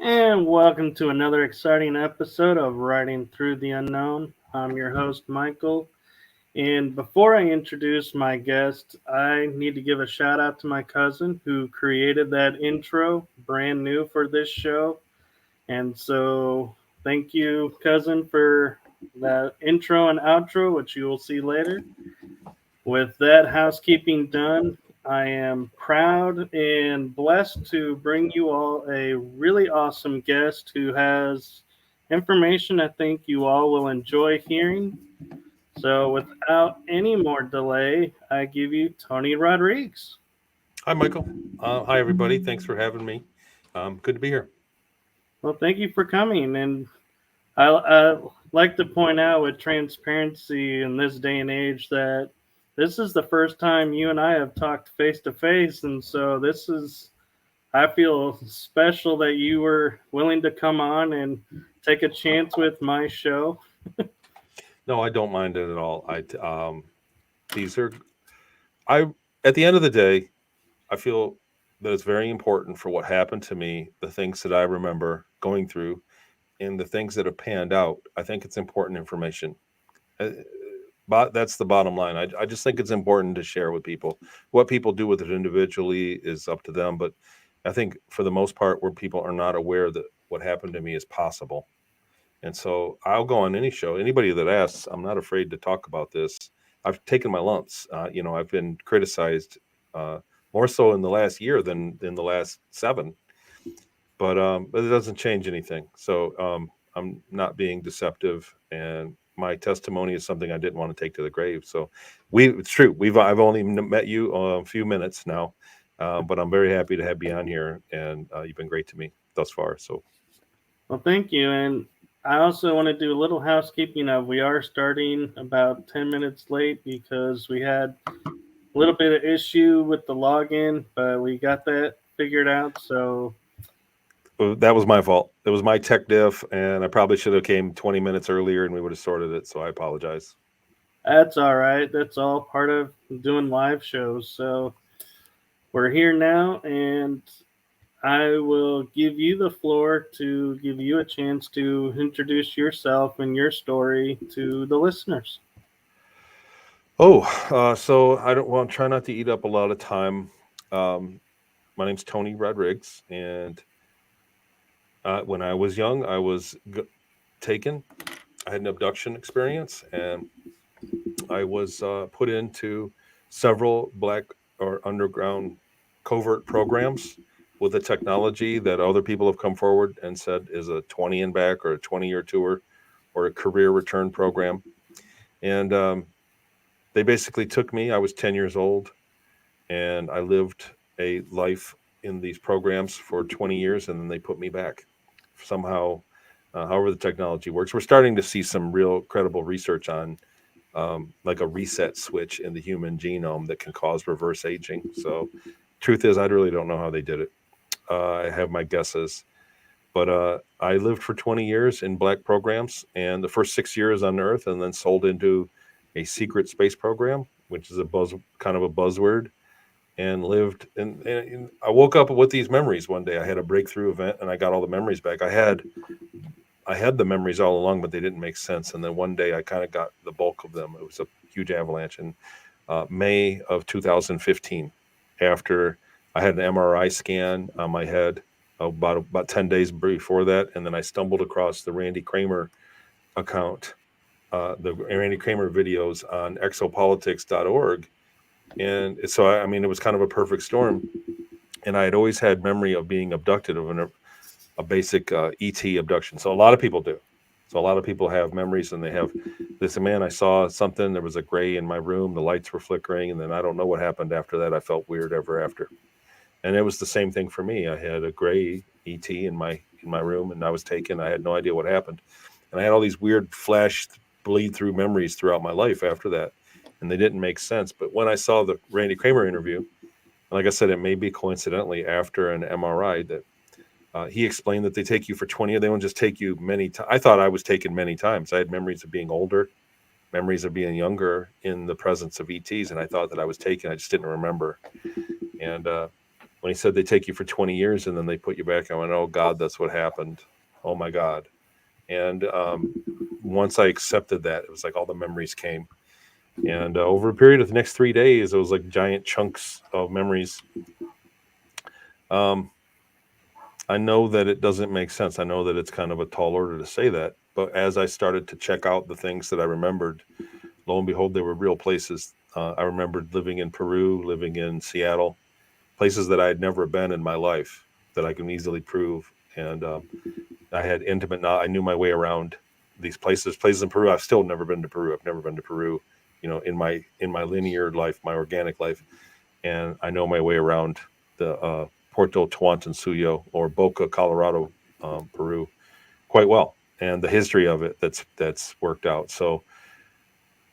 And welcome to another exciting episode of Riding Through the Unknown. I'm your host, Michael. And before I introduce my guest, I need to give a shout out to my cousin who created that intro brand new for this show. And so, thank you, cousin, for that intro and outro, which you will see later. With that housekeeping done, I am proud and blessed to bring you all a really awesome guest who has information I think you all will enjoy hearing. So, without any more delay, I give you Tony Rodrigues. Hi, Michael. Hi, everybody. Thanks for having me. Good to be here. Well, thank you for coming. And I like to point out with transparency in this day and age that this is the first time you and I have talked face to face. And so I feel special that you were willing to come on and take a chance with my show. No, I don't mind it at all. These are, I, at the end of the day, I feel that it's very important for what happened to me, the things that I remember going through, and the things that have panned out. I think it's important information. Uh, But that's the bottom line. I just think it's important to share with people. What people do with it individually is up to them. But I think for the most part, where people are not aware that what happened to me is possible. And so I'll go on any show. Anybody that asks, I'm not afraid to talk about this. I've taken my lumps. I've been criticized uh, more so in the last year than in the last seven. But it doesn't change anything. So I'm not being deceptive, and my testimony is something I didn't want to take to the grave. So it's true. I've only met you a few minutes now, but I'm very happy to have you on here, and you've been great to me thus far. So Well, thank you. And I also want to do a little housekeeping of we are starting about 10 minutes late because we had a little bit of issue with the login, but we got that figured out. So that was my fault. It was my tech diff, and I probably should have came 20 minutes earlier, and we would have sorted it. So I apologize. that's all right. That's all part of doing live shows. So we're here now, and I will give you the floor to give you a chance to introduce yourself and your story to the listeners. Oh, so I don't want try not to eat up a lot of time. Um, my name's Tony Rodrigues, and when I was young, taken. I had an abduction experience, and I was put into several black or underground covert programs with a technology that other people have come forward and said is a 20 and back or a 20-year tour or a career return program. And they basically took me. I was 10 years old, and I lived a life in these programs for 20 years, and then they put me back somehow. However, the technology works, we're starting to see some real credible research on like a reset switch in the human genome that can cause reverse aging. So, truth is, I really don't know how they did it. I have my guesses, but I lived for 20 years in black programs, and the first 6 years on Earth, and then sold into a secret space program, which is a kind of a buzzword, and lived. And I woke up with these memories one day. I had a breakthrough event, and I got all the memories back. I had the memories all along, but they didn't make sense. And then one day, I kind of got the bulk of them. It was a huge avalanche in May of 2015, after I had an MRI scan on my head about 10 days before that, and then I stumbled across the Randy Kramer account, the Randy Kramer videos on exopolitics.org. And so, I mean, it was kind of a perfect storm. And I had always had memory of being abducted, of a basic ET abduction. So a lot of people do. So a lot of people have memories, and they have this. Man, I saw something. There was a gray in my room. The lights were flickering, and then I don't know what happened after that. I felt weird ever after. And it was the same thing for me. I had a gray ET in my room, and I was taken. I had no idea what happened, and I had all these weird flash bleed through memories throughout my life after that, and they didn't make sense. But when I saw the Randy Kramer interview, like I said, it may be coincidentally after an MRI that he explained that they take you for 20. They don't just take you many times. I thought I was taken many times. I had memories of being older, memories of being younger in the presence of ETs, and I thought that I was taken. I just didn't remember. And when he said they take you for 20 years and then they put you back, I went, oh God, that's what happened. Oh my God. And once I accepted that, it was like all the memories came. And over a period of the next 3 days, it was like giant chunks of memories. Um, I know that it doesn't make sense. I know that it's kind of a tall order to say that. But as I started to check out the things that I remembered, lo and behold, they were real places. I remembered living in Peru, living in Seattle, places that I had never been in my life that I can easily prove. And I had intimate knowledge. I knew my way around these places. Places in Peru. I've still never been to Peru. I've never been to Peru. In my linear life, my organic life, and I know my way around the Puerto Tawantinsuyo or Boca, Colorado, Peru, quite well, and the history of it that's worked out. So,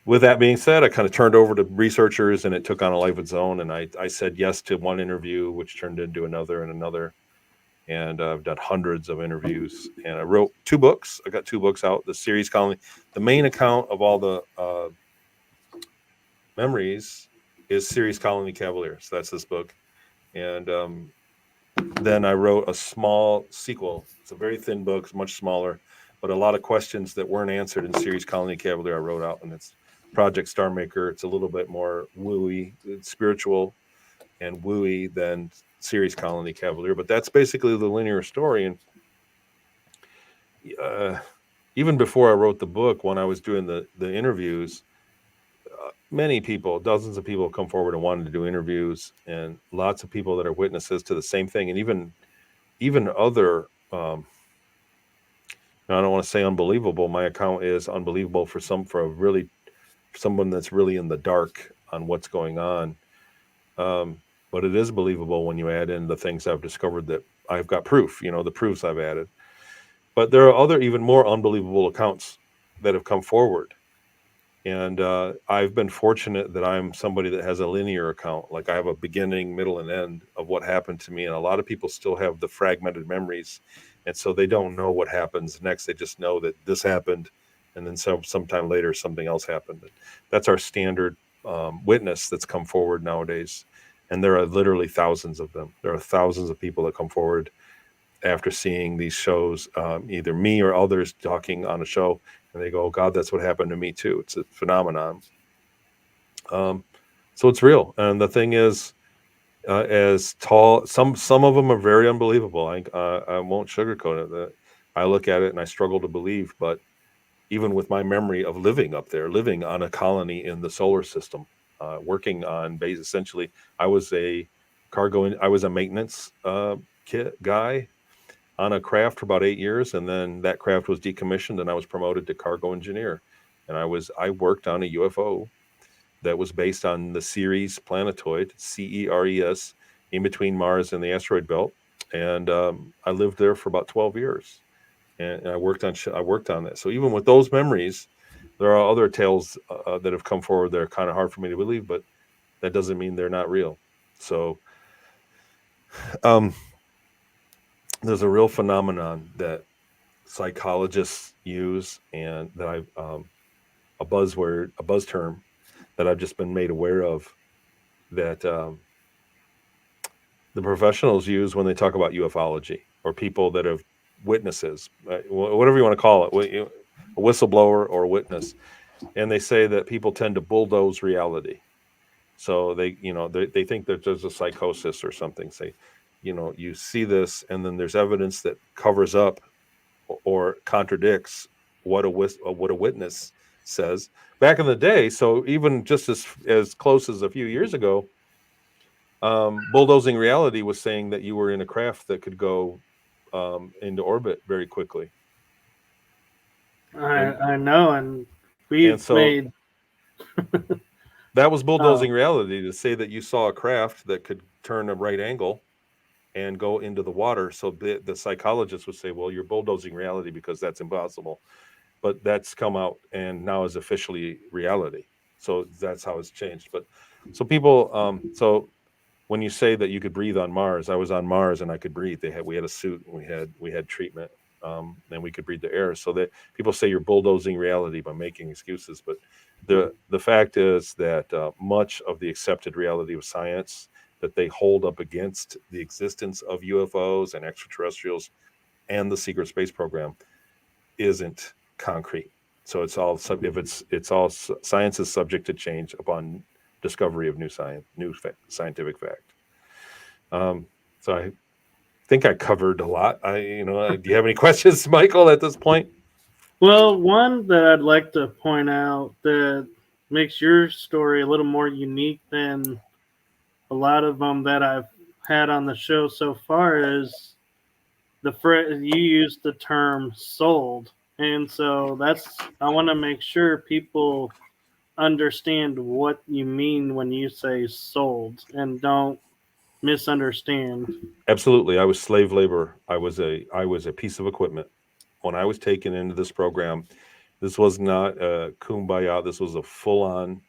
with that being said, I kind of turned over to researchers, and it took on a life of its own. And I said yes to one interview, which turned into another and another. And I've done hundreds of interviews, and I wrote 2 books. I got 2 books out. The series colony, the main account of all the memories is Series Colony Cavalier. So that's this book. And then I wrote a small sequel. It's a very thin book, it's much smaller, but a lot of questions that weren't answered in Series Colony Cavalier I wrote out, and it's Project Star Maker. It's a little bit more wooey, spiritual and wooey than Series Colony Cavalier, but that's basically the linear story. And uh, even before I wrote the book, when I was doing the interviews, many people, dozens of people, come forward and wanted to do interviews, and lots of people that are witnesses to the same thing, and even other. I don't want to say unbelievable. My account is unbelievable for someone that's really in the dark on what's going on. Um, but it is believable when you add in the things I've discovered that I've got proof. The proofs I've added. But there are other even more unbelievable accounts that have come forward. And I've been fortunate that I'm somebody that has a linear account. Like I have a beginning, middle, and end of what happened to me. And a lot of people still have the fragmented memories. And so they don't know what happens next. They just know that this happened. And then sometime later, something else happened. That's our standard witness that's come forward nowadays. And there are literally thousands of them. There are thousands of people that come forward after seeing these shows, either me or others talking on a show, and they go, "Oh God, that's what happened to me too." It's a phenomenon. Um, so it's real, and the thing is, as tall, some of them are very unbelievable. I won't sugarcoat it. I look at it and I struggle to believe, but even with my memory of living up there, living on a colony in the solar system, working on base, essentially, I was a I was a maintenance guy on a craft for about 8 years, and then that craft was decommissioned, and I was promoted to cargo engineer. And I worked on a UFO that was based on the Ceres planetoid, CERES, in between Mars and the asteroid belt. And I lived there for about 12 years, and I worked on that. So even with those memories, there are other tales that have come forward that are kind of hard for me to believe, but that doesn't mean they're not real. So um, there's a real phenomenon that psychologists use, and that a buzz term that I've just been made aware of, that the professionals use when they talk about ufology, or people that have witnesses, whatever you want to call it, a whistleblower or a witness, and they say that people tend to bulldoze reality. So they think that there's a psychosis or something. Say, you see this, and then there's evidence that covers up or contradicts what a witness says back in the day. So even just as close as a few years ago, bulldozing reality was saying that you were in a craft that could go into orbit very quickly, I and I know, and and we've so made that was uh, bulldozing reality to say that you saw a craft that could turn a right angle and go into the water. So the psychologists would say, well, you're bulldozing reality because that's impossible. But that's come out and now is officially reality. So that's how it's changed. But so people, so when you say that you could breathe on Mars, I was on Mars and I could breathe. We had a suit and we had treatment, and we could breathe the air. So that people say you're bulldozing reality by making excuses, but the fact is that much of the accepted reality of science that they hold up against the existence of UFOs and extraterrestrials and the secret space program isn't concrete. So it's all if it's all science is subject to change upon discovery of new science, scientific fact. So I think I covered a lot. Do you have any questions, Michael, at this point? Well, one that I'd like to point out that makes your story a little more unique than a lot of them that I've had on the show so far is the phrase you used the term sold. And so I want to make sure people understand what you mean when you say sold and don't misunderstand. Absolutely. I was slave labor. I was a piece of equipment. When I was taken into this program, this was not a kumbaya. This was a full-on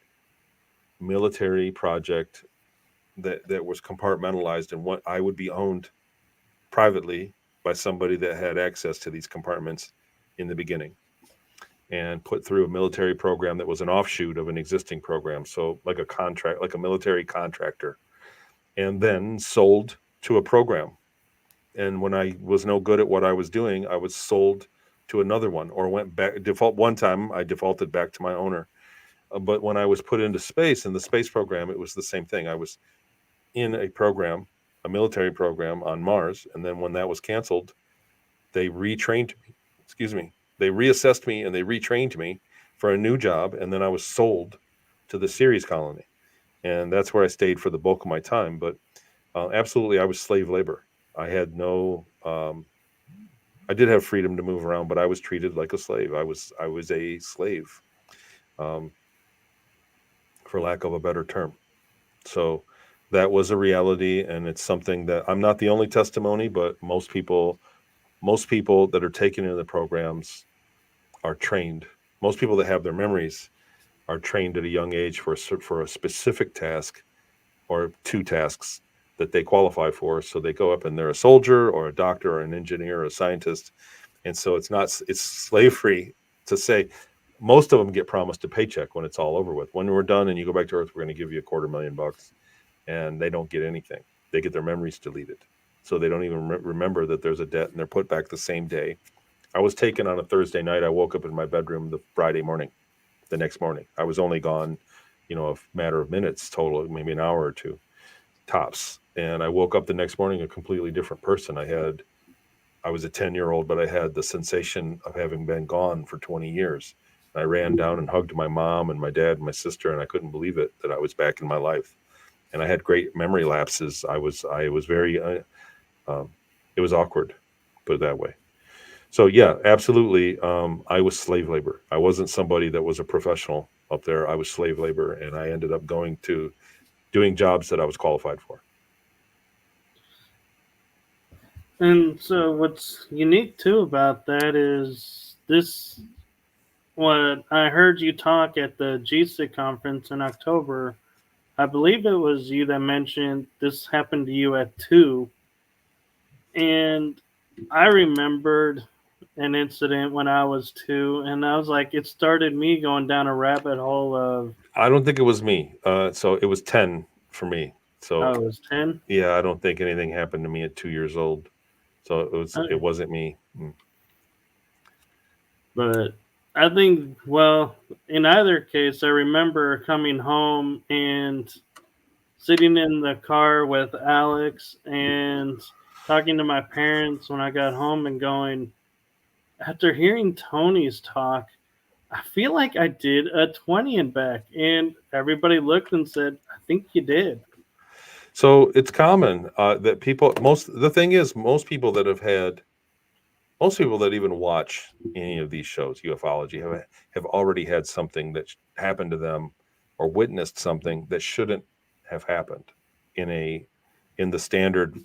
military project that was compartmentalized, and what I would be owned privately by somebody that had access to these compartments in the beginning, and put through a military program that was an offshoot of an existing program. So like a contract, like a military contractor, and then sold to a program. And when I was no good at what I was doing, I was sold to another one, or went back. One time I defaulted back to my owner. But when I was put into space in the space program, it was the same thing. I was in a program, a military program on Mars, and then when that was canceled, they retrained me. Excuse me. They reassessed me and they retrained me for a new job, and then I was sold to the Ceres colony, and that's where I stayed for the bulk of my time. But absolutely, I was slave labor. I had no. I did have freedom to move around, but I was treated like a slave. I was a slave, um, for lack of a better term. So that was a reality, and it's something that I'm not the only testimony, but most people that are taken into the programs are trained. Most people that have their memories are trained at a young age for a specific task or two tasks that they qualify for. So they go up and they're a soldier or a doctor or an engineer or a scientist. And so it's slavery to say most of them get promised a paycheck when it's all over with. When we're done and you go back to Earth, we're going to give you $250,000, and they don't get anything. They get their memories deleted. So they don't even remember that there's a debt, and they're put back the same day. I was taken on a Thursday night. I woke up in my bedroom the Friday morning, the next morning. I was only gone, a matter of minutes total, maybe an hour or two tops. And I woke up the next morning a completely different person. I was a 10-year-old, but I had the sensation of having been gone for 20 years. I ran down and hugged my mom and my dad and my sister, and I couldn't believe it that I was back in my life. And I had great memory lapses. I was very, um, it was awkward, put it that way. So yeah, absolutely. I was slave labor. I wasn't somebody that was a professional up there. I was slave labor, and I ended up going to doing jobs that I was qualified for. And so what's unique too about that is this what I heard you talk at the GSIC conference in October. I believe it was you that mentioned this happened to you at 2. And I remembered an incident when I was 2, and I was like, it started me going down a rabbit hole of, I don't think it was me. So it was 10 for me. So I was 10. yeah, I don't think anything happened to me at 2 years old. So it Okay. wasn't me. But I think, well, in either case, I remember coming home and sitting in the car with Alex and talking to my parents when I got home and going, after hearing Tony's talk, I feel like I did a 20 and back. And everybody looked and said, I think you did. So it's common that people the thing is most people that even watch any of these shows, ufology, have already had something that happened to them, or witnessed something that shouldn't have happened in the standard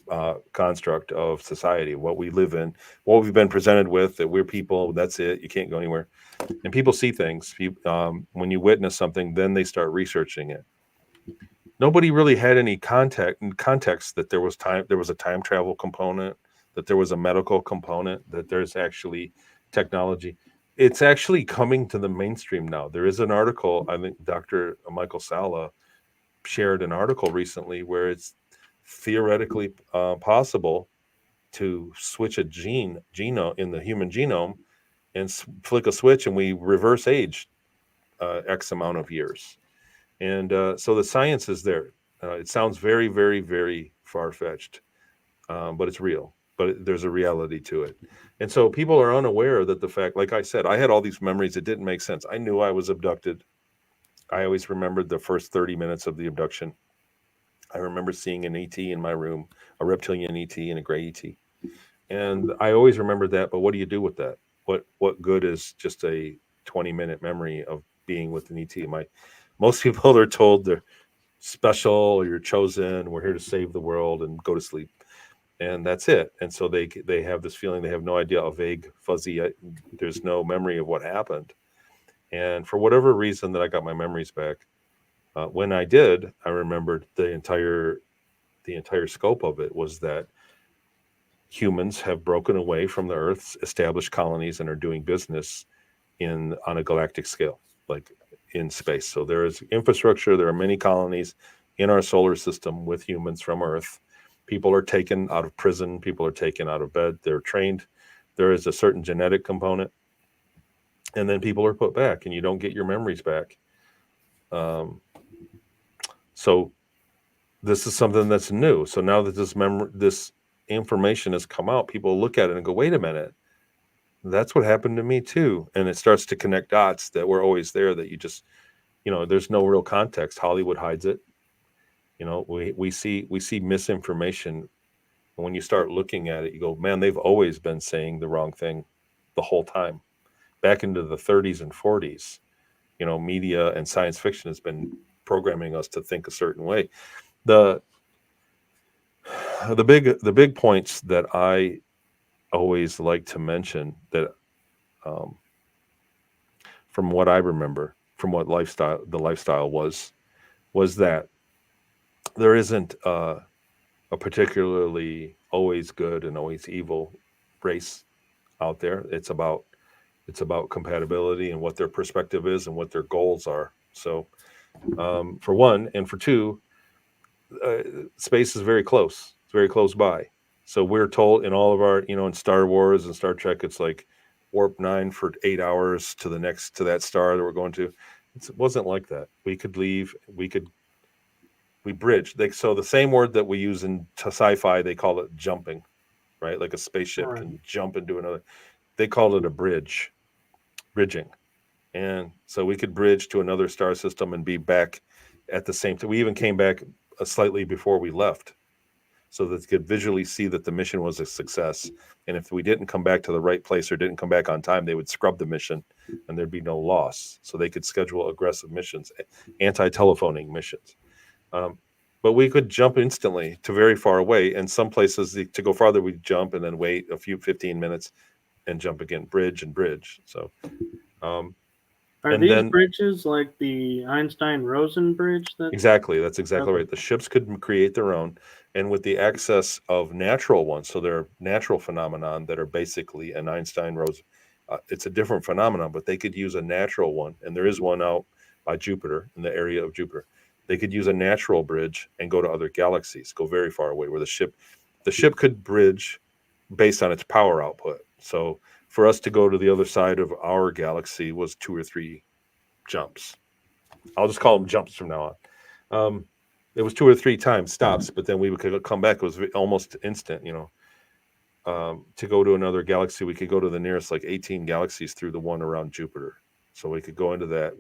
construct of society, what we live in, what we've been presented with, that we're people, that's it, you can't go anywhere. And people see things. When you witness something, then they start researching it. Nobody really had any context that there was a time travel component, that there was a medical component, that there's actually technology. It's actually coming to the mainstream now. There is an article, I think Dr. Michael Sala shared an article recently, where theoretically possible to switch a genome in the human genome and flick a switch, and we reverse age X amount of years. And so the science is there. It sounds very, very, very far fetched, but it's real. But there's a reality to it. And so people are unaware that the fact, like I said, I had all these memories that didn't make sense. I knew I was abducted. I always remembered the first 30 minutes of the abduction. I remember seeing an ET in my room, a reptilian ET and a gray ET. And I always remembered that. But what do you do with that? What good is just a 20-minute memory of being with an ET? Most people are told they're special, you're chosen, we're here to save the world, and go to sleep, and that's it. And so they have this feeling, they have no idea, a vague fuzzy, there's no memory of what happened. And for whatever reason that I got my memories back, when I did, I remembered the entire scope of it was that humans have broken away from the Earth's established colonies and are doing business in on a galactic scale, like in space. So there is infrastructure. There are many colonies in our solar system with humans from Earth. People are taken out of prison. People are taken out of bed. They're trained. There is a certain genetic component, and then people are put back, and you don't get your memories back. Um, so this is something that's new. So now that this information has come out, people look at it and go, "Wait a minute, that's what happened to me too." And it starts to connect dots that were always there, that you just, there's no real context. Hollywood hides it. We see misinformation. And when you start looking at it, you go, man, they've always been saying the wrong thing the whole time. Back into the 30s and 40s, media and science fiction has been programming us to think a certain way. The the big points that I always like to mention, that um, from what I remember, from what the lifestyle was that there isn't a particularly always good and always evil race out there. It's about compatibility and what their perspective is and what their goals are. So, for one, and for two, uh, space is very close. It's very close by. So we're told in all of our, in Star Wars and Star Trek, it's like warp 9 for 8 hours to that star that we're going to. It wasn't like that. We could leave. We bridge. So the same word that we use in sci-fi, they call it jumping, right? Like a spaceship Right. can jump into another. They call it a bridging. And so we could bridge to another star system and be back at the same time. We even came back slightly before we left, so that they could visually see that the mission was a success. And if we didn't come back to the right place or didn't come back on time, they would scrub the mission and there'd be no loss. So they could schedule aggressive missions, anti-telephoning missions. Um, but we could jump instantly to very far away. And some places, to go farther, we'd jump and then wait a few 15 minutes and jump again, bridge and bridge. So, um, Are and these then bridges like the Einstein-Rosen bridge? exactly, that's exactly Okay. right. The ships could create their own, and with the access of natural ones, so there are natural phenomenon that are basically an Einstein Rose. It's a different phenomenon, but they could use a natural one, and there is one out by Jupiter, in the area of Jupiter. They could use a natural bridge and go to other galaxies, go very far away, where the ship could bridge based on its power output. So for us to go to the other side of our galaxy was 2 or 3 jumps. I'll just call them jumps from now on. It was 2 or 3 times stops, but then we could come back. It was almost instant. To go to another galaxy, we could go to the nearest like 18 galaxies through the one around Jupiter. So we could go into that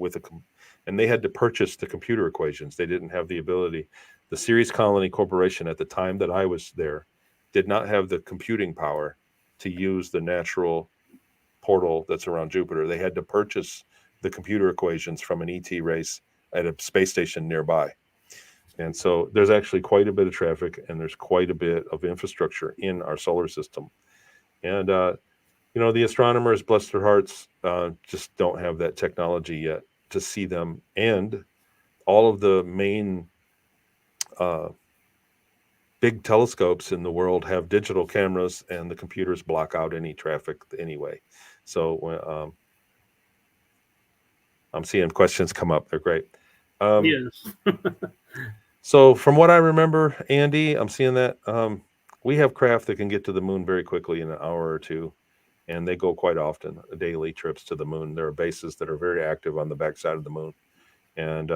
and they had to purchase the computer equations. They didn't have the ability. The Ceres Colony Corporation at the time that I was there did not have the computing power to use the natural portal that's around Jupiter. They had to purchase the computer equations from an ET race at a space station nearby. And so there's actually quite a bit of traffic and there's quite a bit of infrastructure in our solar system. And, the astronomers, bless their hearts, just don't have that technology yet to see them. And all of the main uh, big telescopes in the world have digital cameras, and the computers block out any traffic anyway. So I'm seeing questions come up. They're great. Um, Yes. So from what I remember, Andy, I'm seeing that we have craft that can get to the moon very quickly in an hour or two, and they go quite often, daily trips to the moon. There are bases that are very active on the backside of the moon. And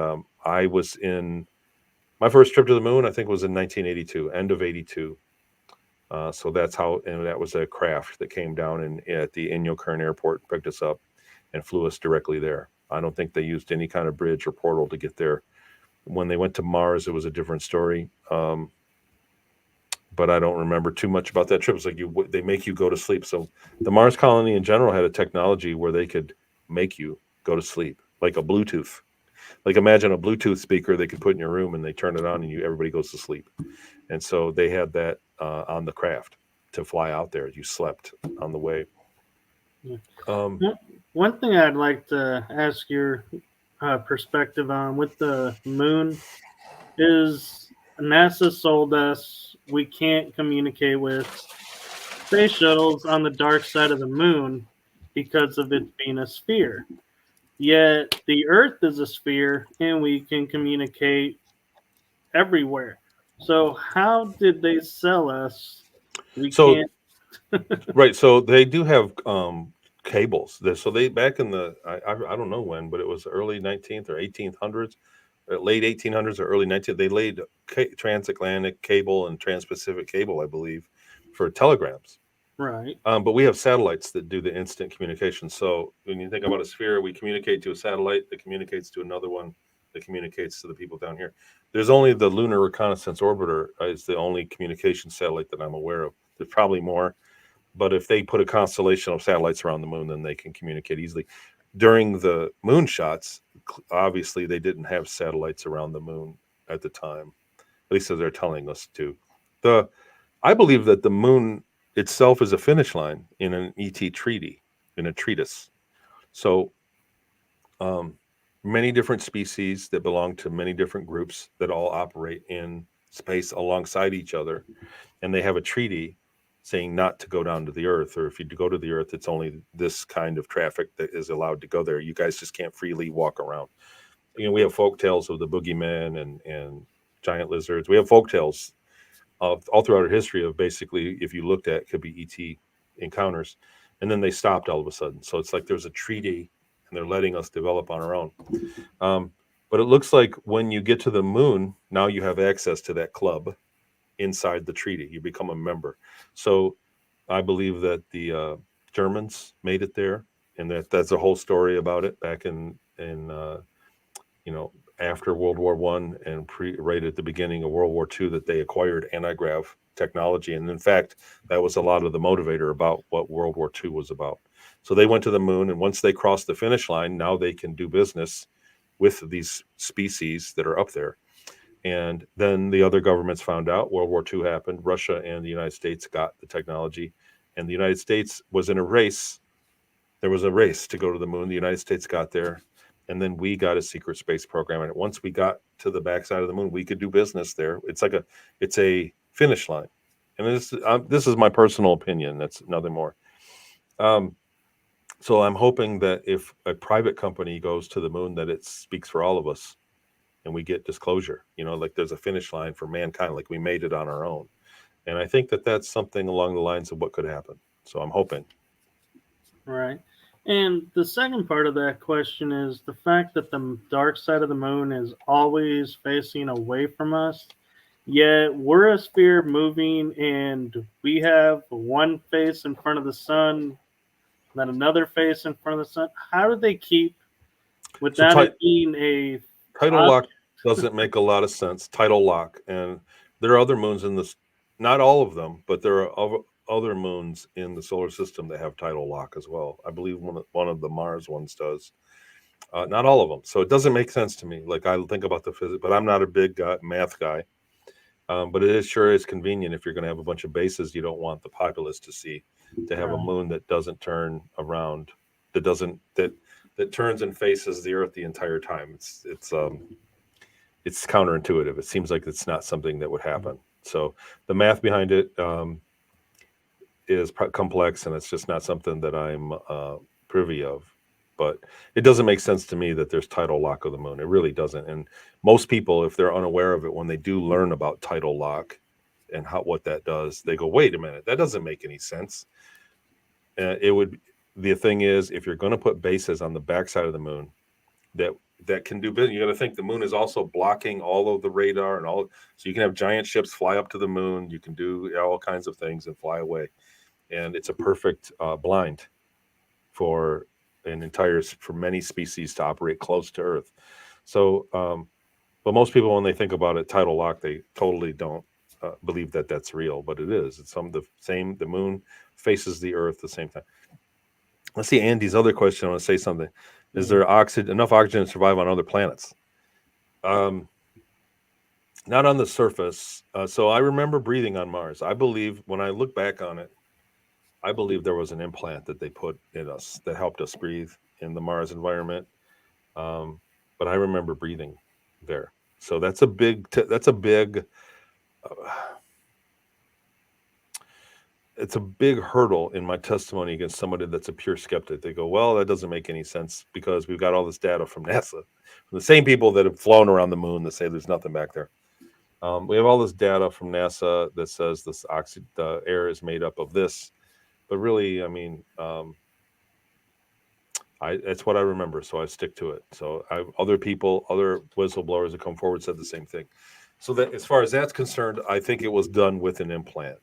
I was in my first trip to the moon, I think, was in 1982, end of 82. So that's how, and that was a craft that came down at the Inyo Kern Airport, picked us up, and flew us directly there. I don't think they used any kind of bridge or portal to get there. When they went to Mars, it was a different story. But I don't remember too much about that trip. It's like they make you go to sleep. So the Mars colony in general had a technology where they could make you go to sleep, like a Bluetooth. Like imagine a Bluetooth speaker they could put in your room, and they turn it on, and everybody goes to sleep. And so they had that on the craft to fly out there. You slept on the way. Yeah. Um, One thing I'd like to ask your perspective on with the moon is NASA sold us we can't communicate with space shuttles on the dark side of the moon because of it being a sphere. Yet the Earth is a sphere and we can communicate everywhere. So how did they sell us? We so can't. right, so they do have cables. So they back in the I don't know when, but it was early 19th or 1800s, late 1800s or early 19th. They laid transatlantic cable and transpacific cable, I believe, for telegrams. Right. But we have satellites that do the instant communication. So when you think about a sphere, we communicate to a satellite that communicates to another one that communicates to the people down here. There's only the Lunar Reconnaissance Orbiter is the only communication satellite that I'm aware of. There's probably more, but if they put a constellation of satellites around the moon, then they can communicate easily. During the moon shots, obviously they didn't have satellites around the moon at the time, at least as they're telling us to. The I believe that the moon itself is a finish line in an ET treaty, in a treatise. So um, many different species that belong to many different groups that all operate in space alongside each other, and they have a treaty saying not to go down to the Earth, or if you go to the Earth, it's only this kind of traffic that is allowed to go there. You guys just can't freely walk around. We have folk tales of the boogeyman and giant lizards. We have folk tales all throughout our history of basically, if you looked at, could be ET encounters, and then they stopped all of a sudden. So it's like there's a treaty, and they're letting us develop on our own. Um, but it looks like when you get to the moon, now you have access to that club inside the treaty. You become a member. So I believe that the Germans made it there, and that's a whole story about it back in you know, after World War One and right at the beginning of World War II, that they acquired anti-grav technology, and in fact, that was a lot of the motivator about what World War II was about. So they went to the moon, and once they crossed the finish line, now they can do business with these species that are up there. And then the other governments found out. World War II happened. Russia and the United States got the technology, and the United States was in a race. There was a race to go to the moon. The United States got there, and then we got a secret space program. And once we got to the backside of the moon, we could do business there. It's a finish line. And this is my personal opinion. That's nothing more. Um, so I'm hoping that if a private company goes to the moon, that it speaks for all of us, and we get disclosure. Like there's a finish line for mankind, like we made it on our own. And I think that that's something along the lines of what could happen. So I'm hoping. Right. And the second part of that question is the fact that the dark side of the moon is always facing away from us, yet we're a sphere moving and we have one face in front of the sun, then another face in front of the sun. How do they keep, So without it being a tidal object? lock doesn't make a lot of sense. Tidal lock, and there are other moons in this. Not all of them, but there are other moons in the solar system that have tidal lock as well. I believe one of the Mars ones does. Not all of them, so it doesn't make sense to me. Like I think about the physics, but I'm not a big math guy. But it is sure is convenient if you're going to have a bunch of bases you don't want the populace to see, to have a Right. moon that doesn't turn around, that doesn't that turns and faces the Earth the entire time. It's counterintuitive. It seems like it's not something that would happen. So the math behind it is complex, and it's just not something that I'm privy of. But it doesn't make sense to me that there's tidal lock of the moon. It really doesn't. And most people, if they're unaware of it, when they do learn about tidal lock and what that does, they go, "Wait a minute, that doesn't make any sense." It would. The thing is, if you're going to put bases on the backside of the moon, that that can do business. You got to think the moon is also blocking all of the radar and all, so you can have giant ships fly up to the moon. You can do all kinds of things and fly away, and it's a perfect blind for for many species to operate close to Earth. So, but most people, when they think about it, tidal lock, they totally don't believe that that's real, but it is. It's some the same. The moon faces the Earth the same time. Let's see Andy's other question. I want to say something. Is there enough oxygen to survive on other planets? Um, Not on the surface. So I remember breathing on Mars. I believe when I look back on it, I believe there was an implant that they put in us that helped us breathe in the Mars environment. Um, but I remember breathing there. So that's a big uh, it's a big hurdle in my testimony against somebody that's a pure skeptic. They go, well, that doesn't make any sense because we've got all this data from NASA, from the same people that have flown around the moon that say there's nothing back there. We have all this data from NASA that says the air is made up of this, but really, I mean, that's what I remember, so I stick to it. So other people, other whistleblowers that come forward said the same thing. So that, as far as that's concerned, I think it was done with an implant.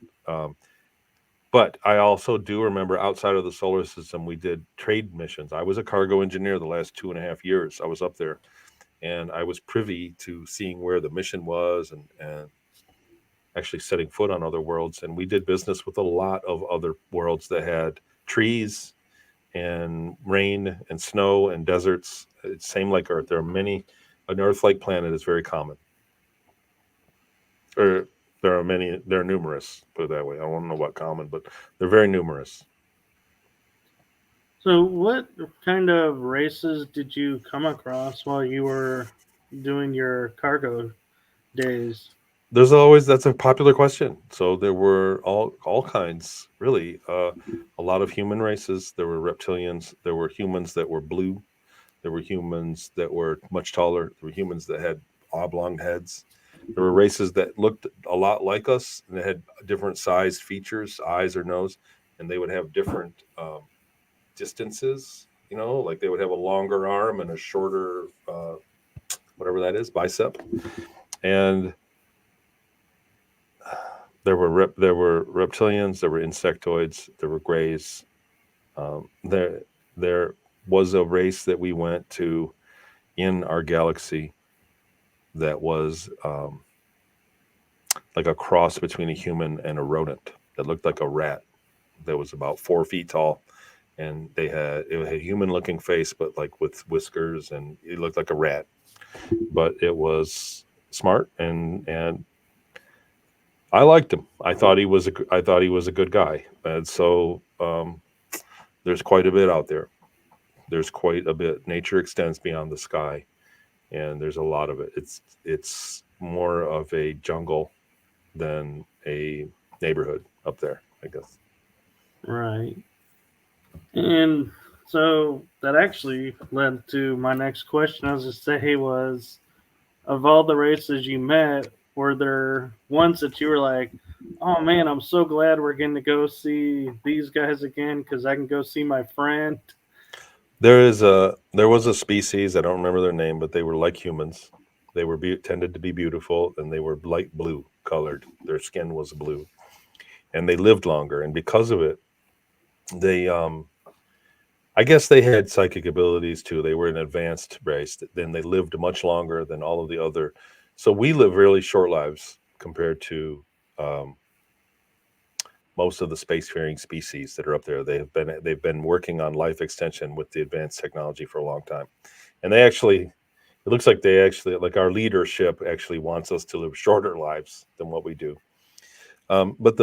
But I also do remember outside of the solar system, we did trade missions. I was a cargo engineer the last 2.5 years. I was up there, and I was privy to seeing where the mission was and actually setting foot on other worlds. And we did business with a lot of other worlds that had trees and rain and snow and deserts. It's same like Earth. There are many. An Earth-like planet is very common. Or there are many. They're numerous. Put it that way. I don't know what common, but they're very numerous. So, what kind of races did you come across while you were doing your cargo days? That's a popular question. So there were all kinds, really. A lot of human races. There were reptilians. There were humans that were blue. There were humans that were much taller. There were humans that had oblong heads. There were races that looked a lot like us and they had different sized features, eyes or nose, and they would have different distances. Like they would have a longer arm and a shorter, whatever that is, bicep. And there were reptilians, there were insectoids, there were grays. There was a race that we went to in our galaxy that was like a cross between a human and a rodent that looked like a rat that was about 4 feet tall, and it had a human looking face but like with whiskers, and it looked like a rat, but it was smart, and I liked him. I thought he was a good guy, and so there's quite a bit out there. There's quite a bit. Nature extends beyond the sky, and there's a lot of it. It's more of a jungle than a neighborhood up there, I guess. Right. And so that actually led to my next question. I was to say was, of all the races you met, were there ones that you were like, oh man, I'm so glad we're getting to go see these guys again because I can go see my friend? There was a species, I don't remember their name, but they were like humans. They were tended to be beautiful, and they were light blue colored. Their skin was blue, and they lived longer. And because of it, they I guess they had psychic abilities too. They were an advanced race. Then they lived much longer than all of the other. So we live really short lives compared to um, most of the spacefaring species that are up there. They've been working on life extension with the advanced technology for a long time, and it looks like like our leadership actually wants us to live shorter lives than what we do. But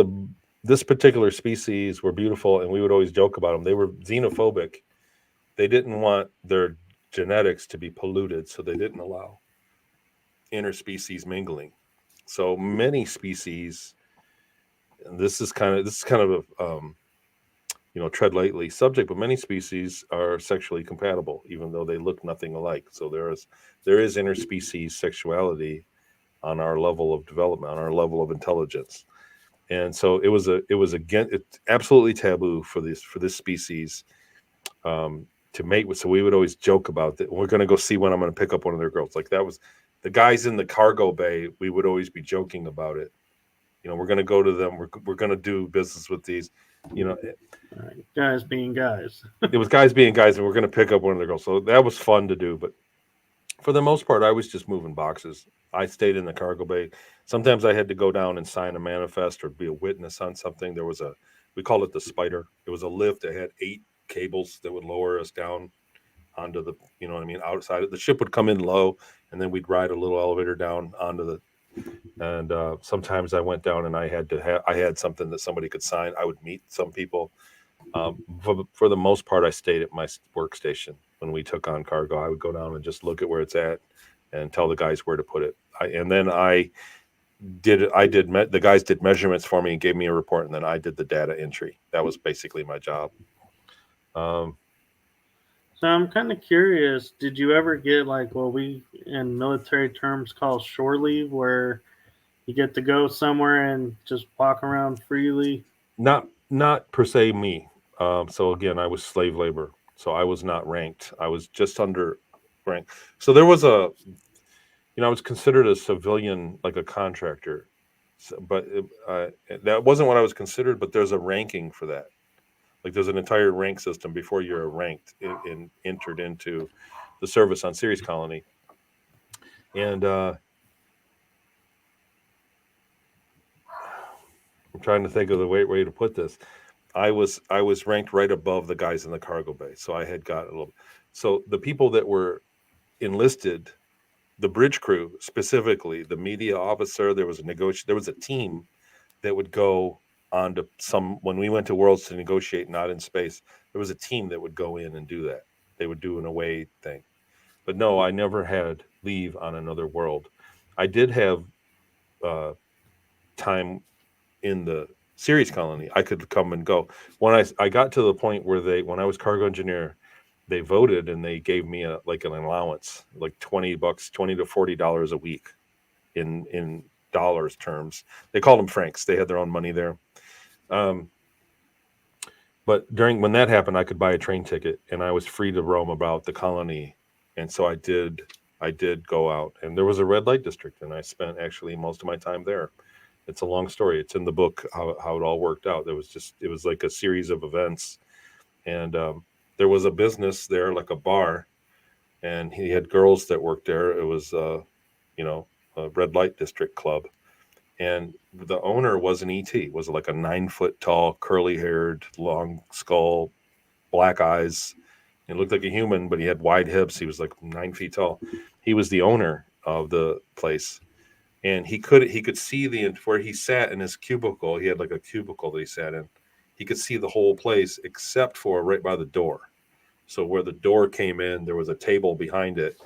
this particular species were beautiful, and we would always joke about them. They were xenophobic. They didn't want their genetics to be polluted, so they didn't allow interspecies mingling. So many species, and this is kind of tread lightly subject, but many species are sexually compatible, even though they look nothing alike. So there is interspecies sexuality on our level of development, on our level of intelligence. And so it was again, it's absolutely taboo for this species to mate with. So we would always joke about that. We're going to go see when I'm going to pick up one of their girls. Like that was the guys in the cargo bay. We would always be joking about it. We're going to go to them. We're going to do business with these. You know, Right. Guys being guys. it was guys being guys, and we're going to pick up one of their girls. So that was fun to do. But for the most part, I was just moving boxes. I stayed in the cargo bay. Sometimes I had to go down and sign a manifest or be a witness on something. We called it the spider. It was a lift that had 8 cables that would lower us down onto the, outside. The ship would come in low, and then we'd ride a little elevator down onto the. And sometimes I went down and I had something that somebody could sign. I would meet some people. For the most part, I stayed at my workstation when we took on cargo. I would go down and just look at where it's at and tell the guys where to put it. And then the guys did measurements for me and gave me a report, and then I did the data entry. That was basically my job. Um, So I'm kind of curious. Did you ever get like what we in military terms call shore leave, where you get to go somewhere and just walk around freely? not per se me. So again, I was slave labor, so I was not ranked. I was just under rank. So there was I was considered a civilian, like a contractor, but that wasn't what I was considered. But there's a ranking for that. Like there's an entire rank system before you're ranked entered into the service on Ceres Colony, and I'm trying to think of the way to put this. I was ranked right above the guys in the cargo bay, so I had got a little. So the people that were enlisted, the bridge crew specifically, the media officer, there was a team that would go on to some when we went to Worlds to negotiate, not in space. There was a team that would go in and do that. They would do an away thing. But no, I never had leave on another world. I did have uh, time in the Ceres colony. I could come and go. When I got to the point where when I was cargo engineer, they voted and they gave me like an allowance, like $20, $20 to $40 a week in dollars terms. They called them francs. They had their own money there. Um, but when that happened, I could buy a train ticket and I was free to roam about the colony. And so I did. I did go out, and there was a red light district, and I spent actually most of my time there. It's a long story. It's in the book how it all worked out. It was like a series of events, and there was a business there, like a bar, and he had girls that worked there. It was a red light district club, and the owner was an ET. Was like a 9 foot tall, curly haired, long skull, black eyes. He looked like a human, but he had wide hips. He was like 9 feet tall. He was the owner of the place, and he could see where he sat in his cubicle. He had like a cubicle that he sat in. He could see the whole place except for right by the door. So where the door came in, there was a table behind it,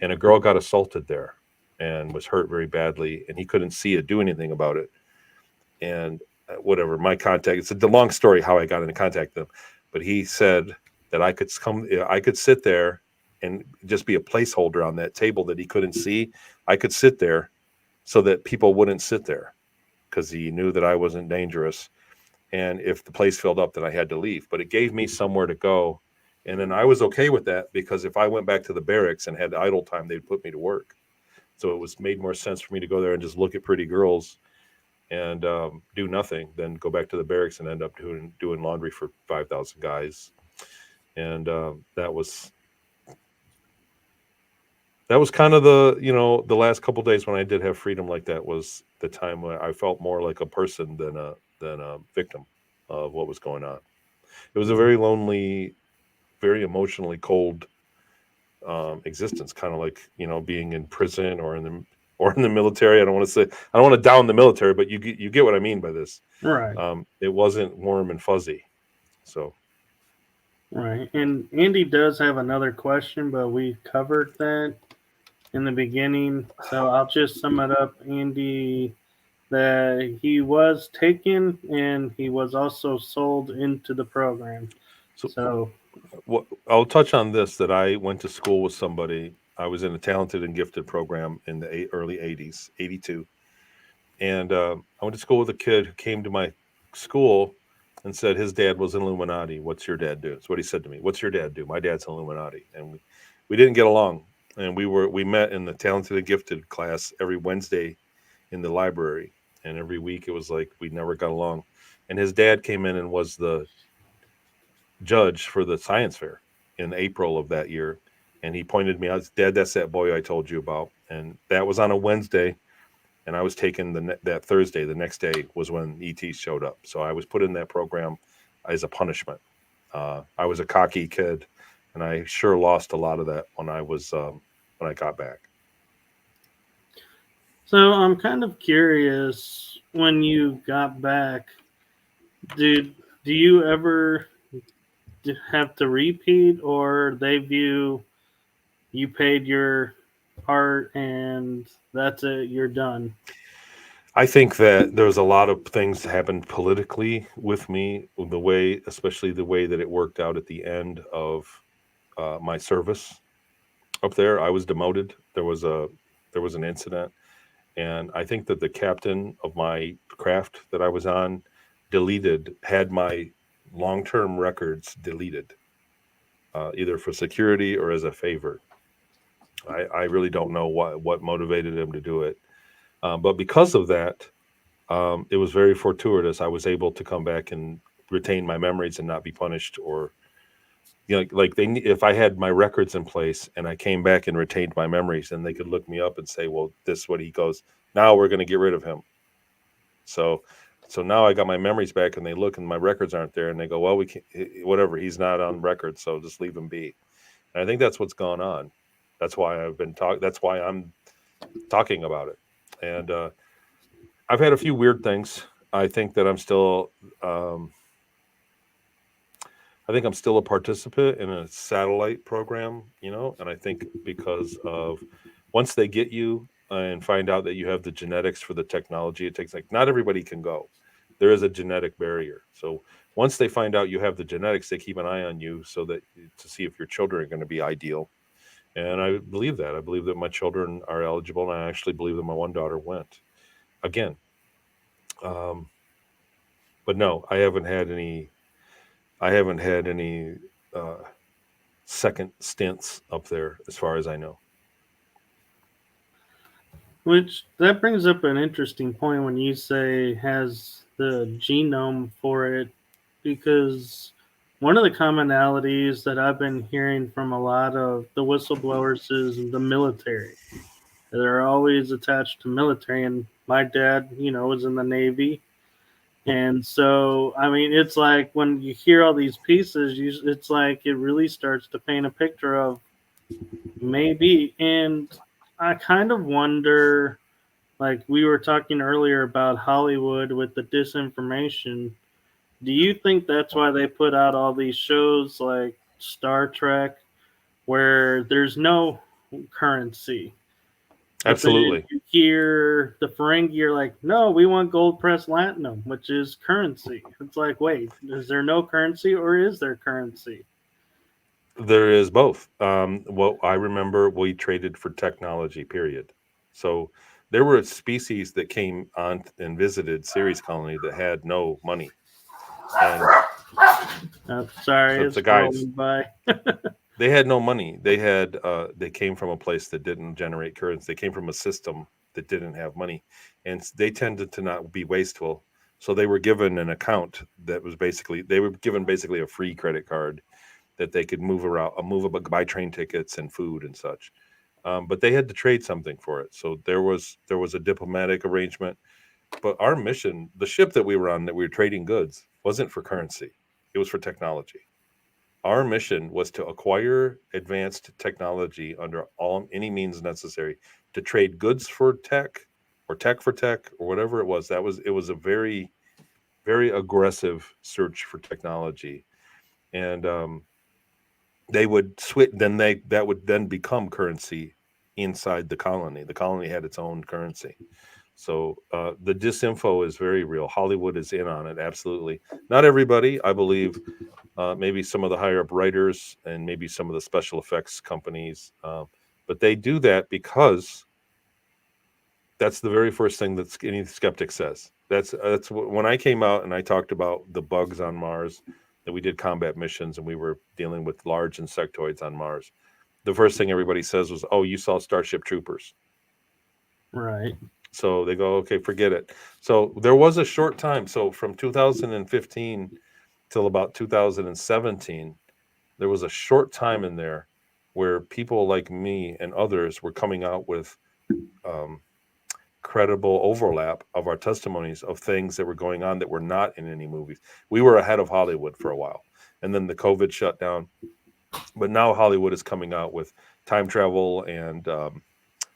and a girl got assaulted there and was hurt very badly, and he couldn't see it, do anything about it. And whatever, my contact, it's a long story how I got into contact with him, but he said that I could sit there and just be a placeholder on that table that he couldn't see. I could sit there so that people wouldn't sit there because he knew that I wasn't dangerous. And if the place filled up, then I had to leave. But it gave me somewhere to go. And then I was okay with that because if I went back to the barracks and had idle time, they'd put me to work. So it was made more sense for me to go there and just look at pretty girls and do nothing than go back to the barracks and end up doing laundry for 5,000 guys. And that was kind of the last couple of days when I did have freedom like that was the time when I felt more like a person than a victim of what was going on. It was a very lonely, very emotionally cold existence, kind of like being in prison or in the military. I don't want to down the military, but you get what I mean by this. Right. It wasn't warm and fuzzy. So Right. And Andy does have another question, but we covered that in the beginning. So I'll just sum it up. Andy that he was taken and he was also sold into the program. So So, I'll touch on this that I went to school with somebody. I was in a talented and gifted program in the early 80s, 82. And I went to school with a kid who came to my school and said his dad was an Illuminati. What's your dad do? That's what he said to me. What's your dad do? My dad's an Illuminati. And we didn't get along. And we met in the talented and gifted class every Wednesday in the library. And every week it was like we never got along. And his dad came in and was the judge for the science fair in April of that year. And he pointed me out, Dad, that's that boy I told you about. And that was on a Wednesday. And I was taken that Thursday. The next day was when ET showed up. So I was put in that program as a punishment. I was a cocky kid, and I sure lost a lot of that when I got back. so I'm kind of curious when you got back, did do you ever have to repeat, or they view you paid your part and that's it, you're done? I think that there's a lot of things that happened politically with me, the way, especially the way that it worked out at the end of my service up there. I was demoted. There was an incident, and I think that the captain of my craft that I was on had my long-term records deleted, either for security or as a favor. I really don't know what motivated him to do it, but because of that, it was very fortuitous. I was able to come back and retain my memories and not be punished, or like if I had my records in place and I came back and retained my memories, then they could look me up and say, well, this is what he goes. Now we're going to get rid of him. So so now I got my memories back, and they look and my records aren't there, and they go, well, we can't, whatever, he's not on record, so just leave him be. And I think that's what's gone on. That's why I'm talking about it. And I've had a few weird things. I think that um, I'm still a participant in a satellite program, and I think because of once they get you and find out that you have the genetics for the technology, it takes, like, not everybody can go. There is a genetic barrier. So once they find out you have the genetics, they keep an eye on you so that to see if your children are going to be ideal. And I believe that. I believe that my children are eligible, and I actually believe that my one daughter went again. Um, but no, I haven't had any uh, second stints up there, as far as I know. Which that brings up an interesting point when you say has the genome for it, because one of the commonalities that I've been hearing from a lot of the whistleblowers is the military. They're always attached to military, and my dad, was in the Navy. And so, I mean, it's like when you hear all these pieces, it's like it really starts to paint a picture of maybe. And I kind of wonder, like we were talking earlier about Hollywood with the disinformation. Do you think that's why they put out all these shows like Star Trek, where there's no currency? But then Absolutely. you hear the Ferengi are like, no, we want gold pressed latinum, which is currency. It's like, wait, is there no currency or is there currency? There is both. Well, I remember we traded for technology, period. So there were species that came on and visited Ceres Colony that had no money. And Sorry, the it's guys, rolling by. they had no money. They came from a place that didn't generate currency. They came from a system that didn't have money, and they tended to not be wasteful. So they were given an account that was basically they were given basically a free credit card that they could move around, buy train tickets and food and such. But they had to trade something for it. So there was a diplomatic arrangement. But our mission, the ship that we were on, that we were trading goods, wasn't for currency. It was for technology. Our mission was to acquire advanced technology under all any means necessary to trade goods for tech, or tech for tech, or whatever it was. It was a very, very aggressive search for technology. And they would switch, that would then become currency inside the colony. The colony had its own currency. So the disinfo is very real. Hollywood is in on it, absolutely. Not everybody, I believe. Maybe some of the higher up writers and maybe some of the special effects companies, but they do that because that's the very first thing that any skeptic says. That's when I came out and I talked about the bugs on Mars, that we did combat missions and we were dealing with large insectoids on Mars. The first thing everybody says was, "Oh, you saw Starship Troopers." Right. So they go, "Okay, forget it." So there was a short time. So from 2015 till about 2017, there was a short time in there where people like me and others were coming out with um, credible overlap of our testimonies of things that were going on that were not in any movies. We were ahead of Hollywood for a while, and then the COVID shut down. But now Hollywood is coming out with time travel and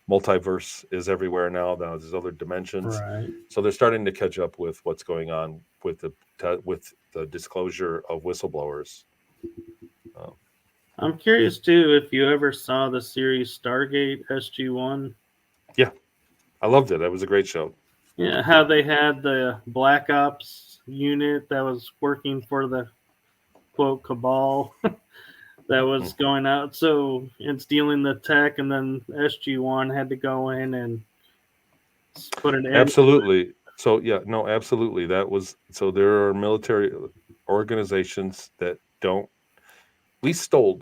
multiverse is everywhere now. Now there's other dimensions, Right. so they're starting to catch up with what's going on with the disclosure of whistleblowers. Um, I'm curious too if you ever saw the series Stargate SG-1. yeah, I loved it. It was a great show. Yeah, how they had the Black Ops unit that was working for the quote cabal that was Mm. going out. So it's dealing the tech, and then SG-1 had to go in and put an end to it. Absolutely. So yeah, no, absolutely. That was so. There are military organizations that don't. We stole.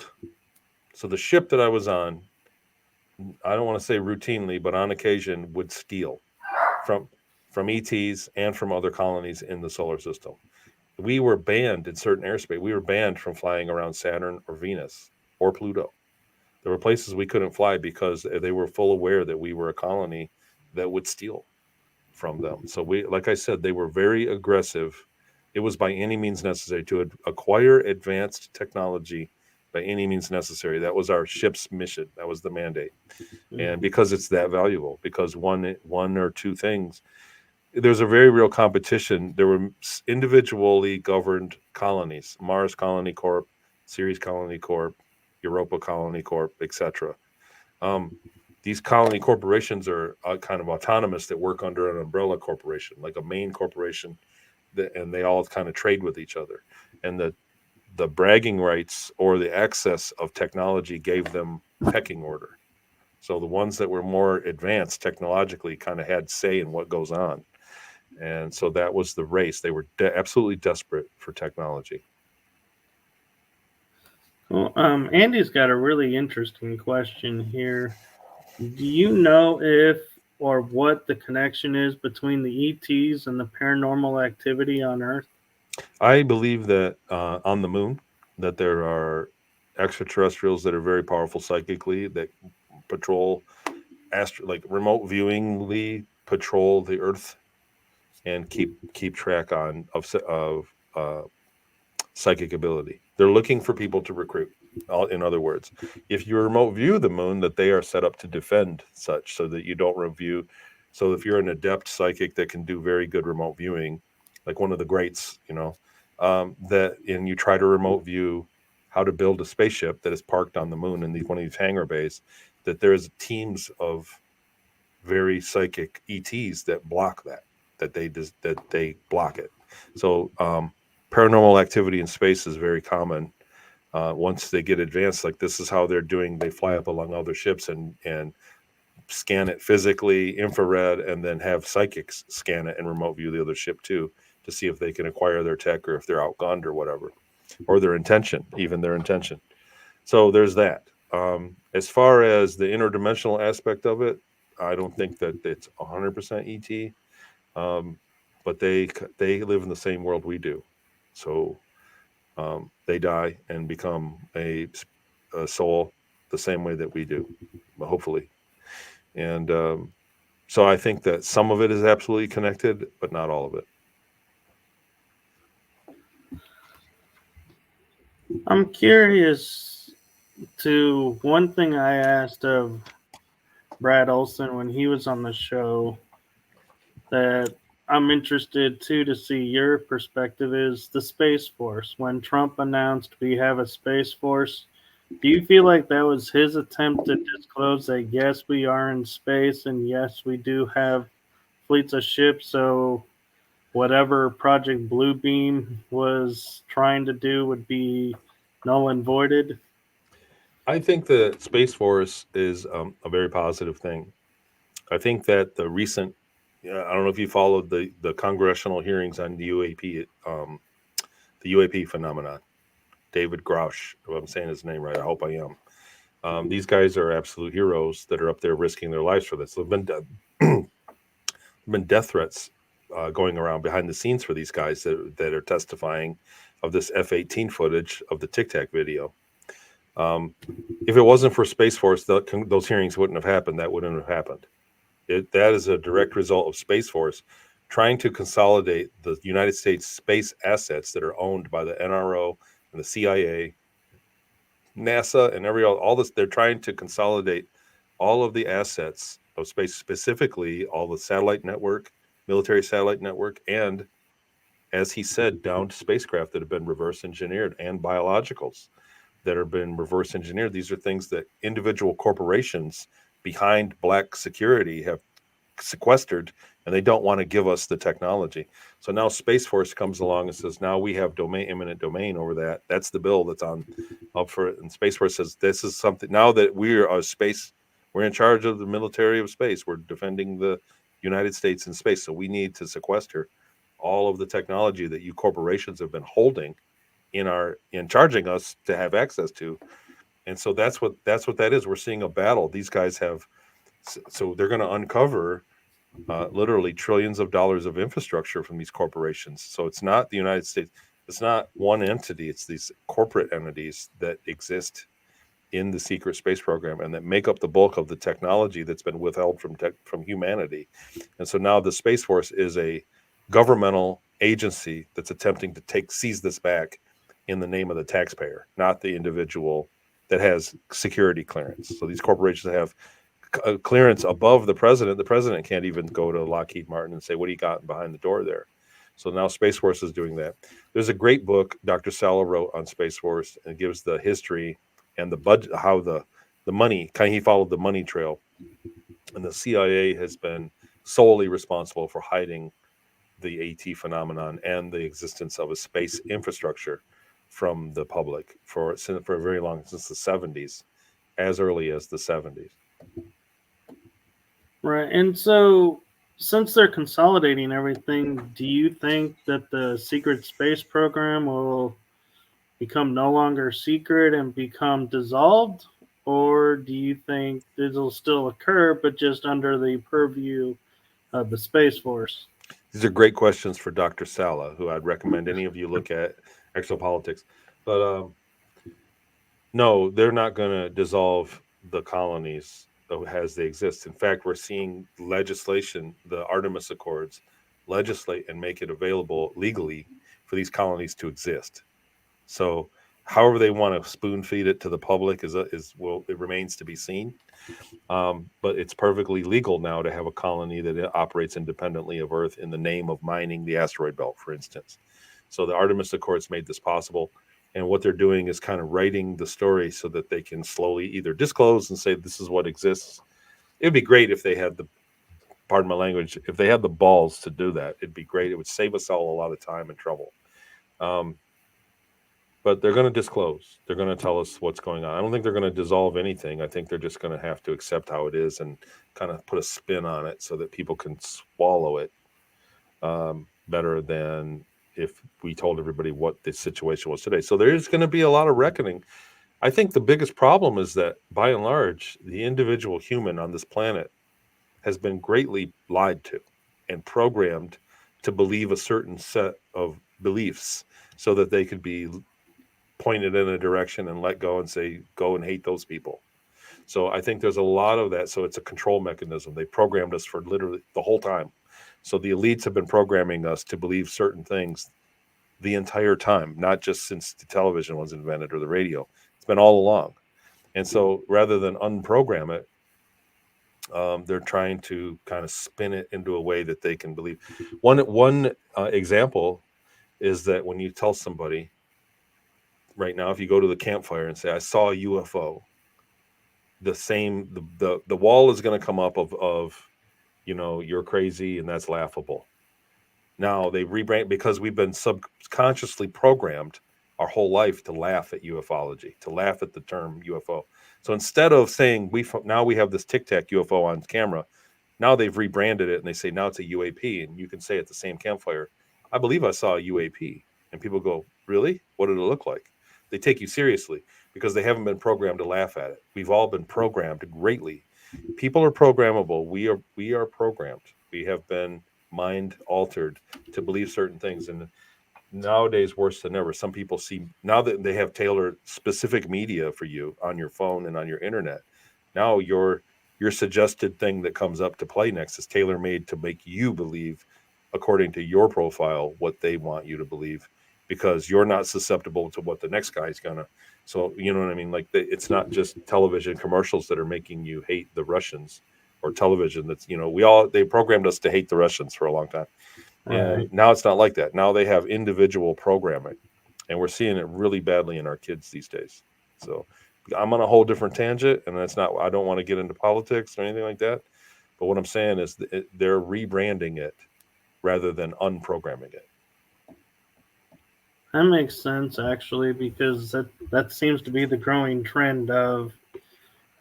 So the ship that I was on, I don't want to say routinely, but on occasion would steal from ETs and from other colonies in the solar system. We were banned in certain airspace. We were banned from flying around Saturn or Venus or Pluto. There were places we couldn't fly because they were full aware that we were a colony that would steal from them. So we, like I said, they were very aggressive. It was by any means necessary to acquire advanced technology by any means necessary. That was our ship's mission. That was the mandate. And Mhm. because it's that valuable, because one or two things, there's a very real competition. There were individually governed colonies: Mars Colony Corp, Ceres Colony Corp, Europa Colony Corp, etc. Um, these colony corporations are kind of autonomous that work under an umbrella corporation, like a main corporation, and they all kind of trade with each other. And the bragging rights or the access of technology gave them pecking order. So the ones that were more advanced technologically kind of had say in what goes on. And so that was the race. They were absolutely desperate for technology. Well, Andy's got a really interesting question here. Do you know if or what the connection is between the ETs and the paranormal activity on Earth? I believe that on the moon, that there are extraterrestrials that are very powerful psychically that patrol like remote viewingly patrol the Earth and keep track on of psychic ability. They're looking for people to recruit. In other words, if you remote view the moon, that they are set up to defend such, so that you don't review. So if you're an adept psychic that can do very good remote viewing, like one of the greats, that and you try to remote view how to build a spaceship that is parked on the moon in one of these hangar bays, that there's teams of very psychic ETs that block that they block it. So paranormal activity in space is very common. Once they get advanced, like this is how they're doing. They fly up along other ships and scan it physically, infrared, and then have psychics scan it and remote view the other ship too, to see if they can acquire their tech or if they're outgunned or whatever, or their intention, even their intention. So there's that. As far as the interdimensional aspect of it, I don't think that it's 100% ET, um, but they live in the same world we do. So they die and become a soul the same way that we do, hopefully. And so I think that some of it is absolutely connected, but not all of it. I'm curious to one thing I asked of Brad Olson when he was on the show that I'm interested too to see your perspective is the Space Force. When Trump announced we have a Space Force, do you feel like that was his attempt to disclose that yes, we are in space and yes, we do have fleets of ships, so whatever Project Bluebeam was trying to do would be null and voided. I think the Space Force is a very positive thing. I think that the recent, I don't know if you followed the congressional hearings on the the UAP phenomenon. David Grouch, if I'm saying his name right, I hope I am. These guys are absolute heroes that are up there risking their lives for this. Been death threats going around behind the scenes for these guys that are testifying of this F-18 footage of the Tic Tac video. If it wasn't for Space Force, those hearings wouldn't have happened. That wouldn't have happened. That is a direct result of Space Force trying to consolidate the United States space assets that are owned by the NRO and the CIA, NASA, and all this. They're trying to consolidate all of the assets of space, specifically all the satellite network, military satellite network, and, as he said, downed spacecraft that have been reverse engineered, and biologicals that have been reverse engineered. These are things that individual corporations behind black security have sequestered, and they don't want to give us the technology. So now Space Force comes along and says, now we have eminent domain over that. That's the bill that's on up for it. And Space Force says, this is something, now that we're a space, we're in charge of the military of space, we're defending the United States in space, so we need to sequester all of the technology that you corporations have been holding in charging us to have access to. And so that's what that is. We're seeing a battle. These guys have, so they're going to uncover literally trillions of dollars of infrastructure from these corporations. So it's not the United States. It's not one entity. It's these corporate entities that exist in the secret space program and that make up the bulk of the technology that's been withheld from humanity. And so now the Space Force is a governmental agency that's attempting to seize this back in the name of the taxpayer, not the individual that has security clearance. So these corporations have clearance above the president. The president can't even go to Lockheed Martin and say, what do you got behind the door there? So now Space Force is doing that. There's a great book Dr. Sala wrote on Space Force, and it gives the history and the budget, how the money, he followed the money trail. And the CIA has been solely responsible for hiding the AT phenomenon and the existence of a space infrastructure from the public for a very long, since the 70s, as early as the 70s. Right. And so, since they're consolidating everything, do you think that the secret space program will become no longer secret and become dissolved? Or do you think this will still occur, but just under the purview of the Space Force? These are great questions for Dr. Sala, who I'd recommend any of you look at exopolitics. But no, they're not going to dissolve the colonies as they exist. In fact, we're seeing legislation, the Artemis Accords, legislate and make it available legally for these colonies to exist. So, however they want to spoon feed it to the public it remains to be seen. But it's perfectly legal now to have a colony that operates independently of Earth in the name of mining the asteroid belt, for instance. So the Artemis Accords made this possible. And what they're doing is kind of writing the story so that they can slowly either disclose and say this is what exists. It'd be great if they had pardon my language, if they had the balls to do that. It'd be great. It would save us all a lot of time and trouble. But they're going to disclose. They're going to tell us what's going on. I don't think they're going to dissolve anything. I think they're just going to have to accept how it is and kind of put a spin on it so that people can swallow it better than if we told everybody what the situation was today. So there is going to be a lot of reckoning. I think the biggest problem is that, by and large, the individual human on this planet has been greatly lied to and programmed to believe a certain set of beliefs so that they could be pointed in a direction and let go and say, go and hate those people. So I think there's a lot of that. So it's a control mechanism. They programmed us for literally the whole time. So the elites have been programming us to believe certain things the entire time, not just since the television was invented or the radio. It's been all along. And so rather than unprogram it, they're trying to kind of spin it into a way that they can believe. One example is that when you tell somebody right now, if you go to the campfire and say, I saw a UFO, the wall is going to come up of you're crazy and that's laughable. Now they rebrand because we've been subconsciously programmed our whole life to laugh at ufology, to laugh at the term UFO. So instead of saying now we have this Tic Tac UFO on camera, now they've rebranded it and they say now it's a UAP, and you can say at the same campfire, I believe I saw a UAP, and people go, really? What did it look like? They take you seriously because they haven't been programmed to laugh at it. We've all been programmed greatly. People are programmable. We are programmed. We have been mind altered to believe certain things, and nowadays worse than ever. Some people see now that they have tailored specific media for you on your phone and on your internet. Now your suggested thing that comes up to play next is tailor made to make you believe according to your profile what they want you to believe, because you're not susceptible to what the next guy's gonna. So you know what I mean, like it's not just television commercials that are making you hate the Russians, or television that's, they programmed us to hate the Russians for a long time. And Right. now it's not like that. Now they have individual programming, and we're seeing it really badly in our kids these days. So I'm on a whole different tangent, and that's not, I don't want to get into politics or anything like that. But what I'm saying is they're rebranding it rather than unprogramming it. That makes sense actually, because that seems to be the growing trend of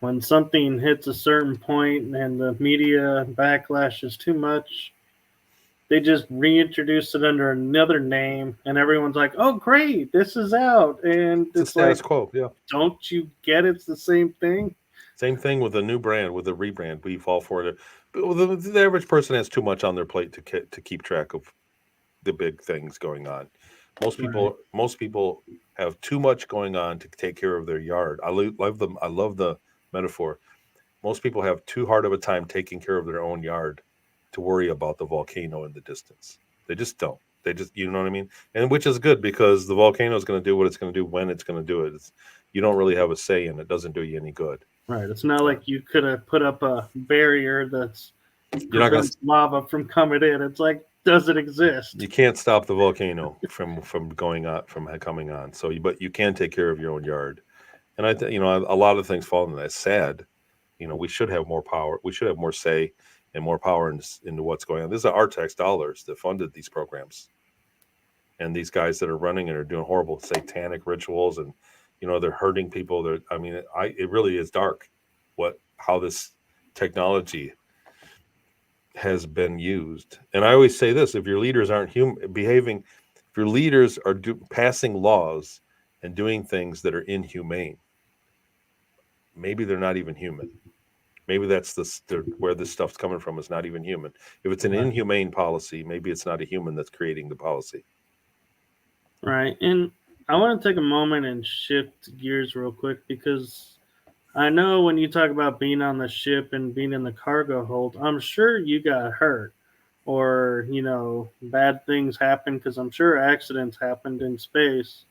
when something hits a certain point and the media backlash is too much, they just reintroduce it under another name and everyone's like, "Oh great, this is out." And It's the it's like, status quo. Yeah. "Don't you get it's the same thing?" Same thing with a new brand, with a rebrand. We fall for it. But the average person has too much on their plate to keep track of the big things going on. Right. Most people have too much going on to take care of their yard. Love them. I love the metaphor. Most people have too hard of a time taking care of their own yard to worry about the volcano in the distance. They just don't. They just, you know what I mean? And which is good, because the volcano is going to do what it's going to do when it's going to do it. You don't really have a say in it. It doesn't do you any good. Right. It's not Uh, like you could have put up a barrier that's you're not going to prevents lava from coming in. It's like, does it exist? you can't stop the volcano from going on, from coming on. So, but you can take care of your own yard. And a lot of things fall into that. It's sad. We should have more power. We should have more say and more power into what's going on. This is our tax dollars that funded these programs, and these guys that are running it are doing horrible satanic rituals, and they're hurting people. It really is dark what how this technology has been used. And I always say this: if your leaders aren't behaving, if your leaders are passing laws and doing things that are inhumane, maybe they're not even human. Maybe that's where this stuff's coming from, is not even human. If it's an Right. inhumane policy, maybe it's not a human that's creating the policy. Right. And I want to take a moment and shift gears real quick, because I know when you talk about being on the ship and being in the cargo hold, I'm sure you got hurt, or, bad things happen, because I'm sure accidents happened in space.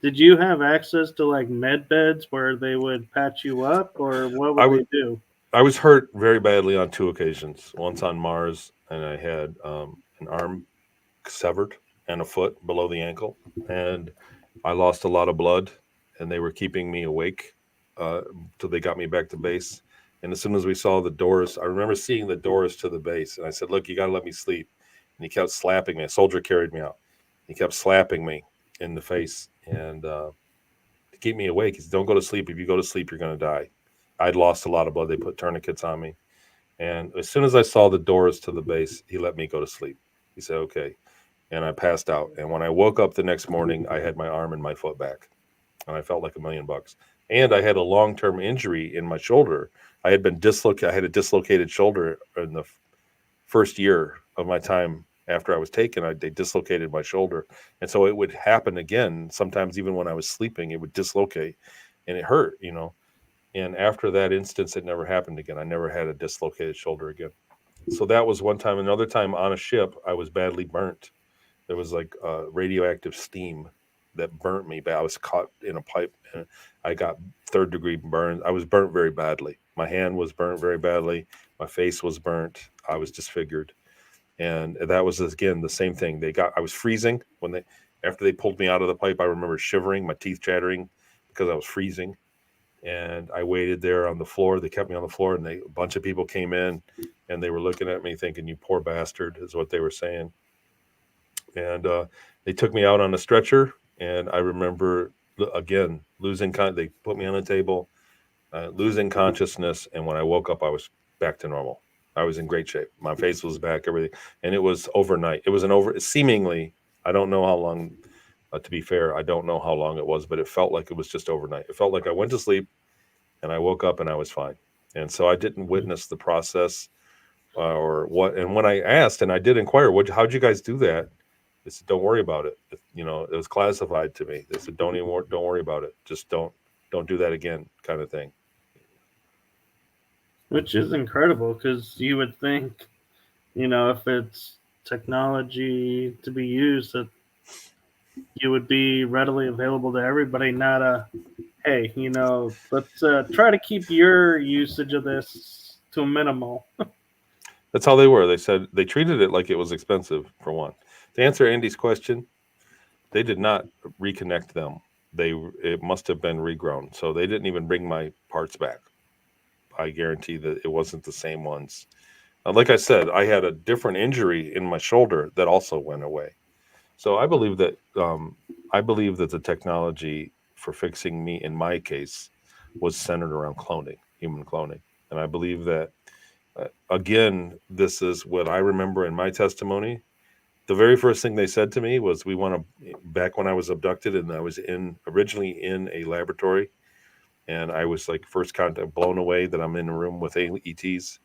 Did you have access to like med beds where they would patch you up, or what I would was they do? I was hurt very badly on two occasions. Once on Mars, and I had an arm severed and a foot below the ankle, and I lost a lot of blood, and they were keeping me awake uh, till they got me back to base. And as soon as we saw the doors, I remember seeing the doors to the base, and I said, "Look, you got to let me sleep." And he kept slapping me. A soldier carried me out. He kept slapping me in the face, and to keep me awake, he said, "Don't go to sleep. If you go to sleep, you're going to die." I'd lost a lot of blood. They put tourniquets on me, and as soon as I saw the doors to the base, he let me go to sleep. He said, "Okay." And I passed out. And when I woke up the next morning, I had my arm and my foot back, and I felt like $1 million. And I had a long-term injury in my shoulder. I had been dislocated. I had a dislocated shoulder in the first year of my time after I was taken. They dislocated my shoulder, and so it would happen again. Sometimes even when I was sleeping, it would dislocate, and it hurt. And after that instance, it never happened again. I never had a dislocated shoulder again. So that was one time. Another time on a ship, I was badly burnt. There was like radioactive steam that burnt me. But I was caught in a pipe, and I got third-degree burns. I was burnt very badly. My hand was burnt very badly. My face was burnt. I was disfigured, and that was again the same thing. I was freezing when they after they pulled me out of the pipe. I remember shivering, my teeth chattering because I was freezing. And I waited there on the floor. They kept me on the floor, and a bunch of people came in, and they were looking at me, thinking, "You poor bastard," is what they were saying. And they took me out on a stretcher, and I remember again losing They put me on a table, losing consciousness, and when I woke up, I was back to normal. I was in great shape. My face was back, everything, and it was overnight. It was an over seemingly. I don't know how long. To be fair, I don't know how long it was, but it felt like it was just overnight. It felt like I went to sleep and I woke up and I was fine. And so I didn't witness the process or what. And when I asked, and I did inquire, how'd you guys do that? They said, "Don't worry about it. It was classified to me." They said, don't worry about it. Just don't do that again," kind of thing. Which is incredible because you would think, if it's technology to be used, that you would be readily available to everybody, not a, hey, let's try to keep your usage of this to a minimal. That's how they were. They said they treated it like it was expensive, for one. To answer Andy's question, they did not reconnect them. It must have been regrown. So they didn't even bring my parts back. I guarantee that it wasn't the same ones. Like I said, I had a different injury in my shoulder that also went away. So I believe that the technology for fixing me in my case was centered around cloning, human cloning, and I believe that again, this is what I remember in my testimony. The very first thing they said to me was, "We want to." Back when I was abducted and I was originally in a laboratory, and I was like first contact blown away that I'm in a room with ETs.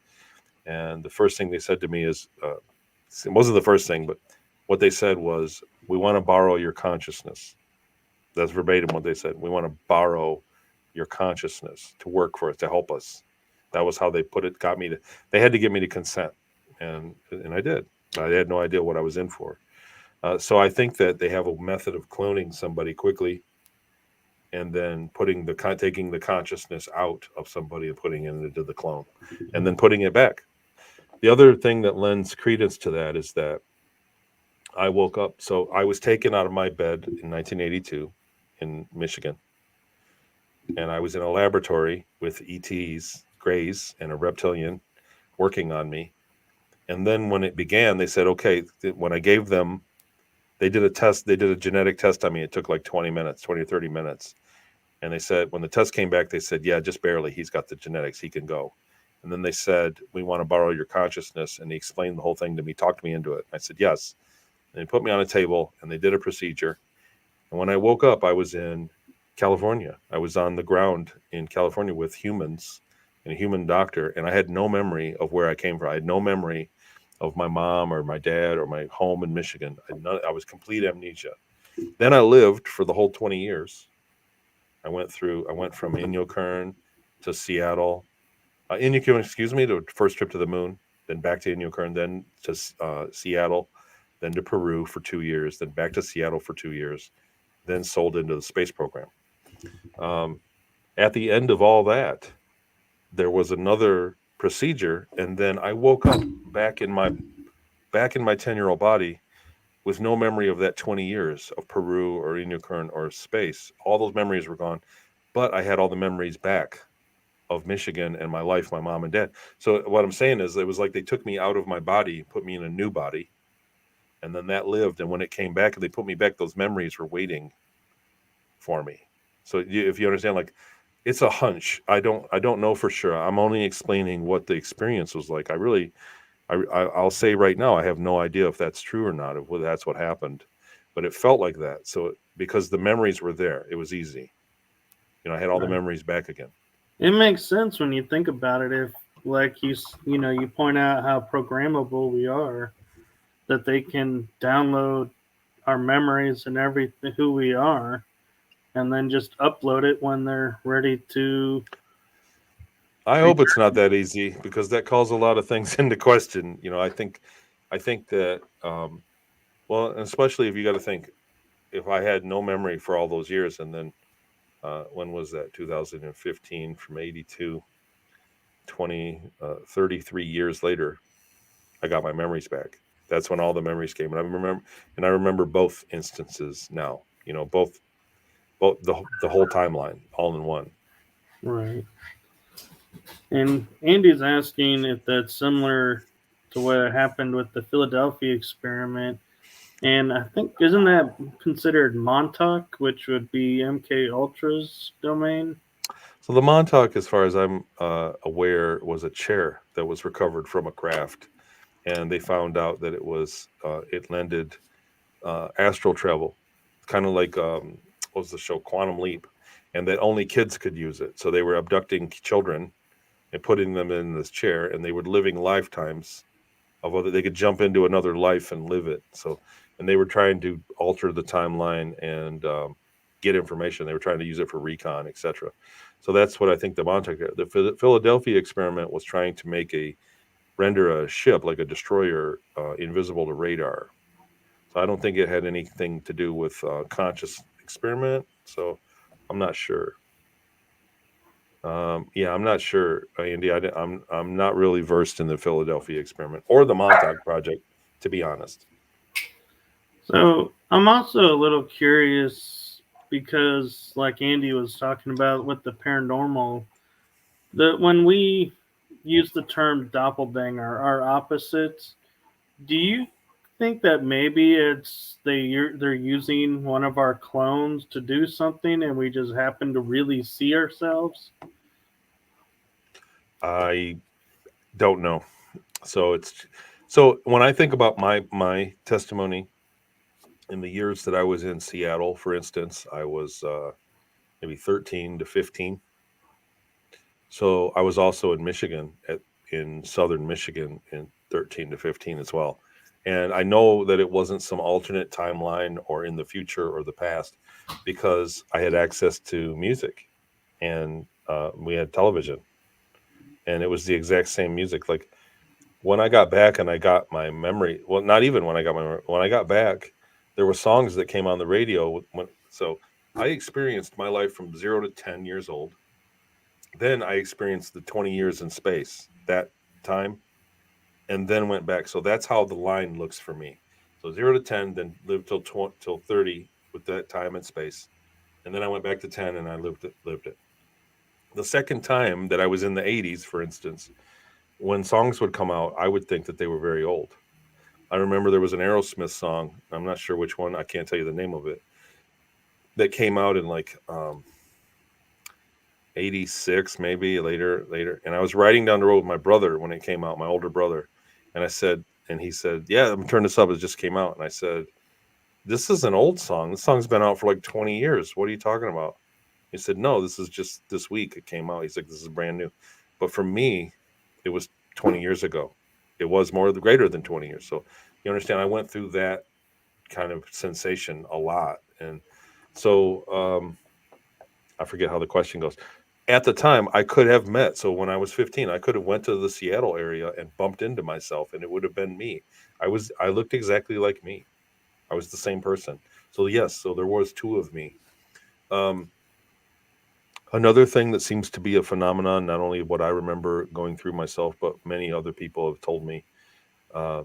And the first thing they said to me is, it wasn't the first thing, but what they said was, "We want to borrow your consciousness." That's verbatim what they said. "We want to borrow your consciousness to work for us, to help us." That was how they put it. They had to get me to consent, and I did. I had no idea what I was in for. So I think that they have a method of cloning somebody quickly, and then taking the consciousness out of somebody and putting it into the clone, and then putting it back. The other thing that lends credence to that is that I woke up. So I was taken out of my bed in 1982 in Michigan, and I was in a laboratory with ETs, Greys, and a reptilian working on me. And then when it began, they said, "Okay." When I gave them, they did a test. They did a genetic test on me. It took like 20 minutes, 20 or 30 minutes. And they said, when the test came back, they said, "Yeah, just barely. He's got the genetics. He can go." And then they said, "We want to borrow your consciousness." And he explained the whole thing to me, talked me into it. I said, "Yes." And they put me on a table and they did a procedure. And when I woke up, I was in California. I was on the ground in California with humans and a human doctor. And I had no memory of where I came from. I had no memory of my mom or my dad or my home in Michigan. I was complete amnesia. Then I lived for the whole 20 years. I went from Inyokern to Seattle. Inyokern, excuse me, the first trip to the moon, then back to Inyokern, then to Seattle, then to Peru for 2 years, then back to Seattle for 2 years, then sold into the space program. Um, at the end of all that, there was another procedure, and then I woke up back in my 10-year-old body with no memory of that 20 years of Peru or Inyokern or space. All those memories were gone, but I had all the memories back of Michigan and my life, my mom and dad. So what I'm saying is, it was like they took me out of my body, put me in a new body, and then that lived. And when it came back and they put me back, those memories were waiting for me. So if you understand, like, it's a hunch. I don't know for sure. I'm only explaining what the experience was like. I'll say right now, I have no idea if that's true or not, if that's what happened, but it felt like that. So because the memories were there, it was easy. I had all the Right. memories back again. It makes sense when you think about it. If, like you point out how programmable we are, that they can download our memories and everything, who we are, and then just upload it when they're ready to I hope it's not return. that easy, because that calls a lot of things into question. I think that, well, especially if you got to think, if I had no memory for all those years, and then when was that? 2015, from 82, 33 years later, I got my memories back. That's when all the memories came, and I remember both instances now. Both the whole timeline all in one. Right. And Andy's asking if that's similar to what happened with the Philadelphia experiment. And I think isn't that considered Montauk, which would be MK Ultra's domain? So the Montauk, as far as I'm aware, was a chair that was recovered from a craft, and they found out that it lended astral travel, kind of like what was the show Quantum Leap, and that only kids could use it. So they were abducting children and putting them in this chair, and they were living lifetimes of other. They could jump into another life and live it. So, and they were trying to alter the timeline and get information. They were trying to use it for recon, etc. So that's what I think the Montauk, the Philadelphia experiment was trying to make a render a ship like a destroyer invisible to radar. So I don't think it had anything to do with conscious experiment. So I'm not sure. Yeah, I'm not sure, Andy. I'm not really versed in the Philadelphia experiment or the Montauk project, to be honest. So I'm also a little curious because, like Andy was talking about with the paranormal, that when we use the term doppelganger, our opposites, do you think that maybe they're using one of our clones to do something, and we just happen to really see ourselves? I don't know. So it's so when I think about my testimony in the years that I was in Seattle, for instance, I was maybe 13 to 15. So I was also in Michigan in southern Michigan in 13 to 15 as well. And I know that it wasn't some alternate timeline or in the future or the past because I had access to music and we had television and it was the exact same music. Like when I got back and I got my memory, well, not even when I got my memory, when I got back, there were songs that came on the radio. So I experienced my life from 0 to 10 years old. Then I experienced the 20 years in space that time and then went back. So that's how the line looks for me. So 0 to 10, then lived till 30 with that time and space. And then I went back to 10 and I lived it. The second time that I was in the 80s, for instance, when songs would come out, I would think that they were very old. I remember there was an Aerosmith song. I'm not sure which one. I can't tell you the name of it. That came out in like 86, maybe later. And I was riding down the road with my brother when it came out, my older brother. And I said, and he said, yeah, I'm turning this up. It just came out. And I said, this is an old song. This song's been out for like 20 years. What are you talking about? He said, no, this is just this week it came out. He's like, this is brand new. But for me, it was 20 years ago. It was more greater than 20 years. So you understand, I went through that kind of sensation a lot. And so I forget how the question goes. At the time, I could have met. So when I was 15, I could have went to the Seattle area and bumped into myself, and it would have been me. I looked exactly like me. I was the same person. So yes, so there was two of me. Um, Another thing that seems to be a phenomenon, not only what I remember going through myself, but many other people have told me. Uh,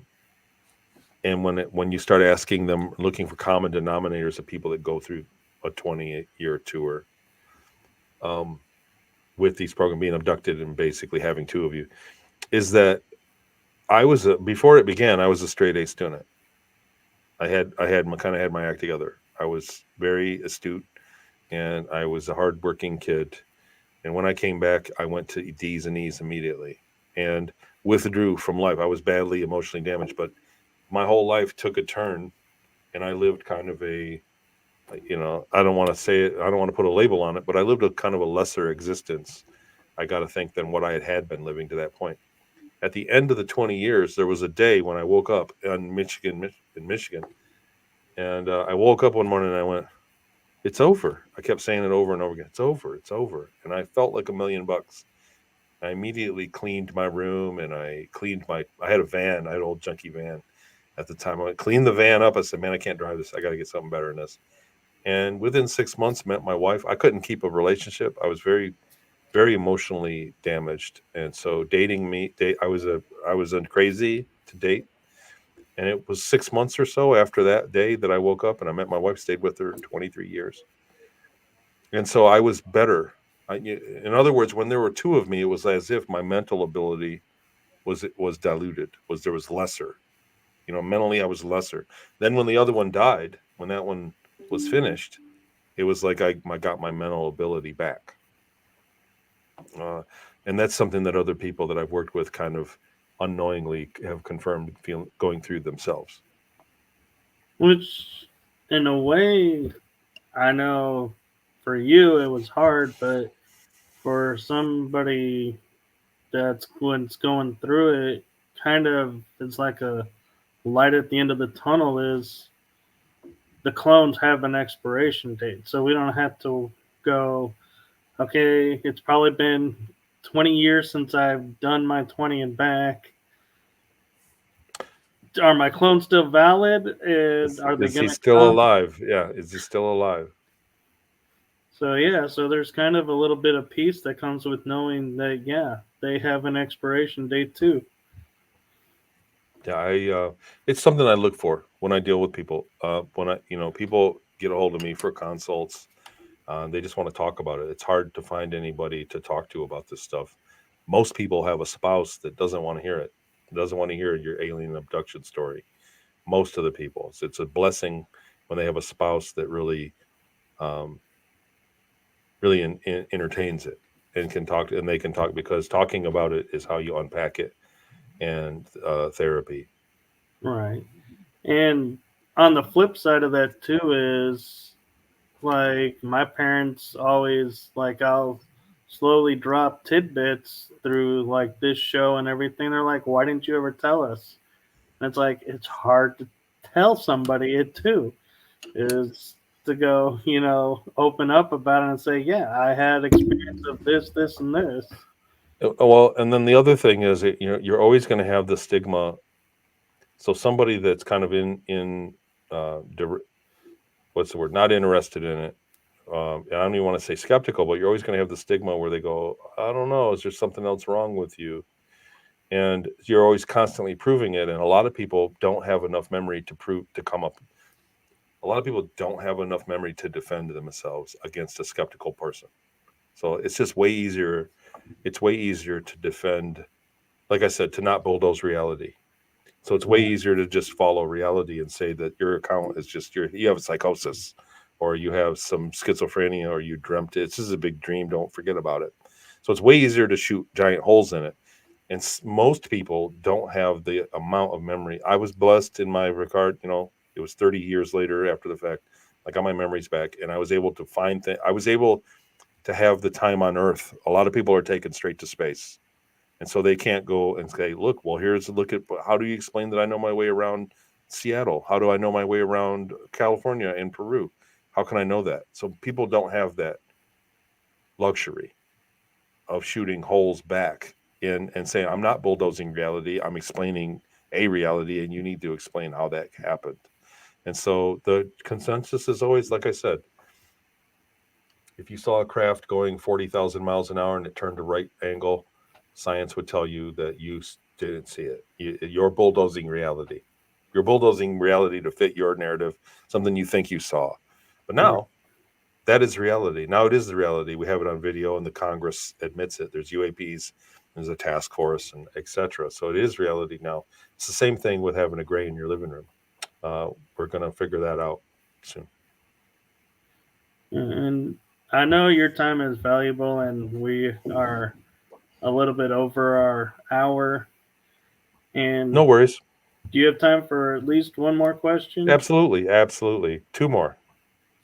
and when you start asking them, looking for common denominators of people that go through a 20-year tour, um, with these programs being abducted and basically having two of you, is that before it began, I was a straight A student. I had my kind of had my act together. I was very astute and I was a hardworking kid. And when I came back, I went to D's and E's immediately and withdrew from life. I was badly emotionally damaged, but my whole life took a turn and I lived kind of I don't want to say it, I don't want to put a label on it, but I lived a kind of a lesser existence, I got to think, than what I had been living to that point. At the end of the 20 years, there was a day when I woke up in Michigan, and I woke up one morning and I went, "It's over." I kept saying it over and over again. "It's over. It's over." And I felt like $1 million. I immediately cleaned my room and I cleaned my. I had a van. I had an old junky van at the time. I went, cleaned the van up. I said, "Man, I can't drive this. I got to get something better than this." And within 6 months, met my wife. I couldn't keep a relationship. I was very emotionally damaged, and so dating me, I was a crazy to date. And it was 6 months or so after that day that I woke up and I met my wife. Stayed with her 23 years, and so I was better. In other words, when there were two of me, it was as if my mental ability was diluted. There was lesser. Mentally I was lesser. Then when the other one died, when that one was finished, it was like I got my mental ability back. And that's something that other people that I've worked with kind of unknowingly have confirmed going through themselves. Which, in a way, I know for you it was hard, but for somebody that's going through it, kind of it's like a light at the end of the tunnel is the clones have an expiration date. So we don't have to go, okay, it's probably been 20 years since I've done my 20 and back. Are my clones still valid? And are they Is he going to still come? alive? Yeah, is he still alive? So, yeah, so there's kind of a little bit of peace that comes with knowing that, yeah, they have an expiration date too. Yeah, it's something I look for when I deal with people. When people get a hold of me for consults, they just want to talk about it. It's hard to find anybody to talk to about this stuff. Most people have a spouse that doesn't want to hear it, doesn't want to hear your alien abduction story. Most of the people, it's a blessing when they have a spouse that um, really entertains it and can talk, and they can talk, because talking about it is how you unpack it, and therapy. Right. And on the flip side of that too is like my parents always like I'll slowly drop tidbits through like this show and everything. They're like, "Why didn't you ever tell us?" And it's like it's hard to tell somebody it too. Is to go, open up about it and say, "Yeah, I had experience of this, this, and this." Well, and then the other thing is, you're always going to have the stigma. So somebody that's kind of in uh, dir- what's the word? Not interested in it. I don't even want to say skeptical, but you're always going to have the stigma where they go, I don't know, is there something else wrong with you? And you're always constantly proving it. And a lot of people don't have enough memory to come up. A lot of people don't have enough memory to defend themselves against a skeptical person. So it's just way easier. It's way easier to defend, like I said, to not bulldoze reality. So it's way Right. easier to just follow reality and say that your account is just you have a psychosis, or you have some schizophrenia, or you dreamt it. This is a big dream. Don't forget about it. So it's way easier to shoot giant holes in it. And most people don't have the amount of memory. I was blessed in my regard. It was 30 years later after the fact. I got my memories back, and I was able to find things. I was able to have the time on Earth. A lot of people are taken straight to space, and so they can't go and say, look, well, here's a look at, how do you explain that I know my way around Seattle? How do I know my way around California and Peru? How can I know that? So people don't have that luxury of shooting holes back in and saying, I'm not bulldozing reality. I'm explaining a reality, and you need to explain how that happened. And so the consensus is always, like I said, if you saw a craft going 40,000 miles an hour and it turned a right angle, science would tell you that you didn't see it. You're bulldozing reality. You're bulldozing reality to fit your narrative, something you think you saw. But Right. now that is reality. Now it is the reality. We have it on video, and the Congress admits it. There's UAPs, there's a task force, and etc. So it is reality now. It's the same thing with having a gray in your living room. We're going to figure that out soon. And I know your time is valuable, and we are a little bit over our hour. No And worries. do you have time for at least one more question? Absolutely. Absolutely. Two more.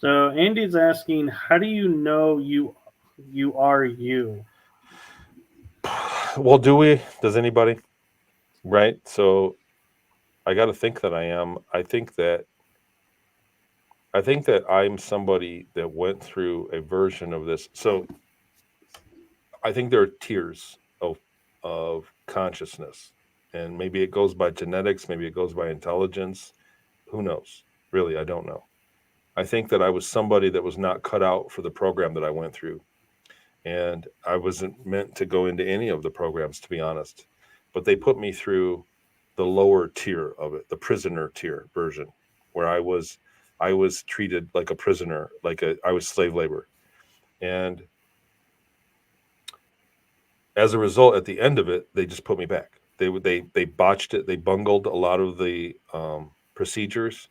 So Andy's asking, how do you know you are you? Well, do we? Does anybody? Right. So I got to think that I am. I think that I'm somebody that went through a version of this. So I think there are tiers of consciousness, and maybe it goes by genetics, maybe it goes by intelligence. Who knows? Really, I don't know. I think that I was somebody that was not cut out for the program that I went through, and I wasn't meant to go into any of the programs, to be honest. But they put me through the lower tier of it, the prisoner tier version, where I was treated like a prisoner, I was slave labor. And As a result, at the end of it, they just put me back. They botched it. They bungled a lot of the procedures,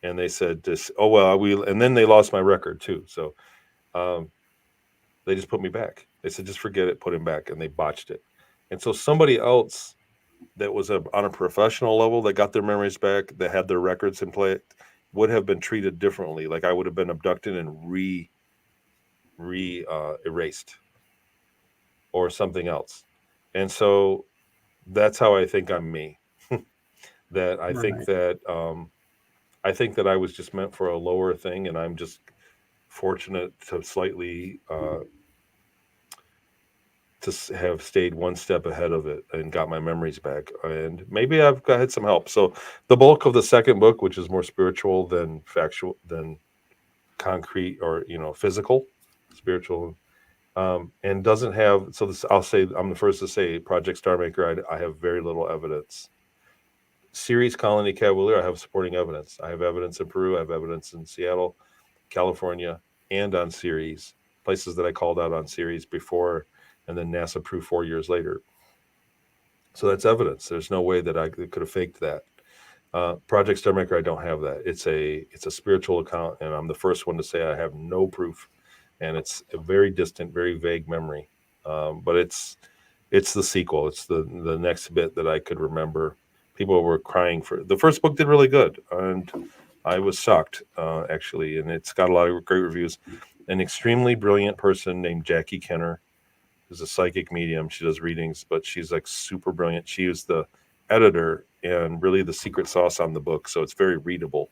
and they said this. Oh well, we and then they lost my record too. So um, they just put me back. They said just forget it, put him back, and they botched it. And so somebody else that was on a professional level that got their memories back, that had their records in play, would have been treated differently. Like I would have been abducted and re erased or something else. And so that's how I think I'm me. that I think Right. that I think that I was just meant for a lower thing, and I'm just fortunate to slightly have stayed one step ahead of it and got my memories back. And maybe had some help. So the bulk of the second book, which is more spiritual than factual, than concrete or physical, spiritual, and doesn't have. So this, I'll say, I'm the first to say, Project Star Maker. I have very little evidence. Series Colony Cavalier, I have supporting evidence. I have evidence in Peru. I have evidence in Seattle, California, and on Series, places that I called out on Series before, and then NASA Proof 4 years later. So that's evidence. There's no way that I could have faked that. Project Star Maker, I don't have that. It's a spiritual account, and I'm the first one to say I have no proof, and it's a very distant, very vague memory. But it's the sequel. It's the next bit that I could remember. People were crying for the first book. Did really good, and I was shocked actually. And it's got a lot of great reviews. An extremely brilliant person named Jackie Kenner, who's a psychic medium. She does readings, but she's like super brilliant. She was the editor and really the secret sauce on the book, so it's very readable.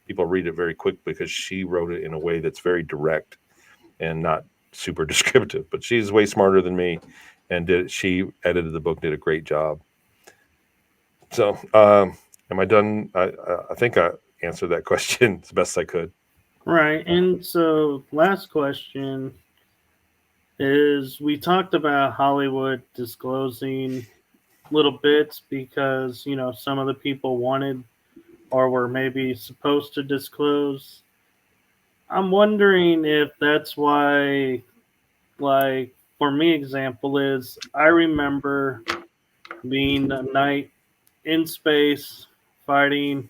People read it very quick because she wrote it in a way that's very direct and not super descriptive. But she's way smarter than me, and she edited the book, did a great job. So, am I done? I think I answered that question as best I could. Right. And so, last question is we talked about Hollywood disclosing little bits because, some of the people wanted or were maybe supposed to disclose. I'm wondering if that's why, like, for me, example is I remember being a knight in space fighting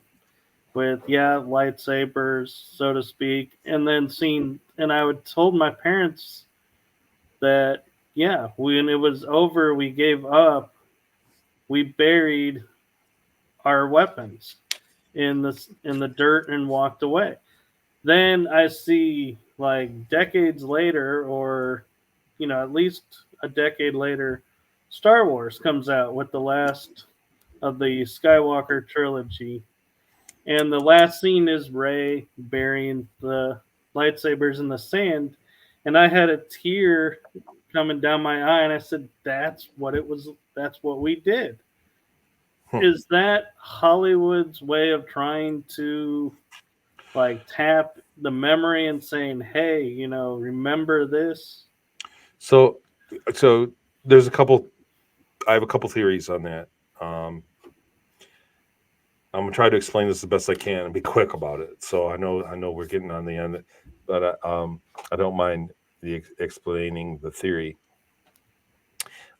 with, yeah, lightsabers, so to speak, and then seeing, and I would told my parents that, yeah, when it was over, we gave up, we buried our weapons in the dirt and walked away. Then I see like decades later, or at least a decade later, Star Wars comes out with the last of the Skywalker trilogy, and the last scene is Rey burying the lightsabers in the sand, and I had a tear coming down my eye, and I said, "That's what it was. That's what we did." Hmm. Is that Hollywood's way of trying to like tap the memory and saying, "Hey, remember this"? So, so there's a couple. I have a couple theories on that. Um, I'm gonna try to explain this the best I can and be quick about it. So I know we're getting on the end, but I don't mind explaining the theory.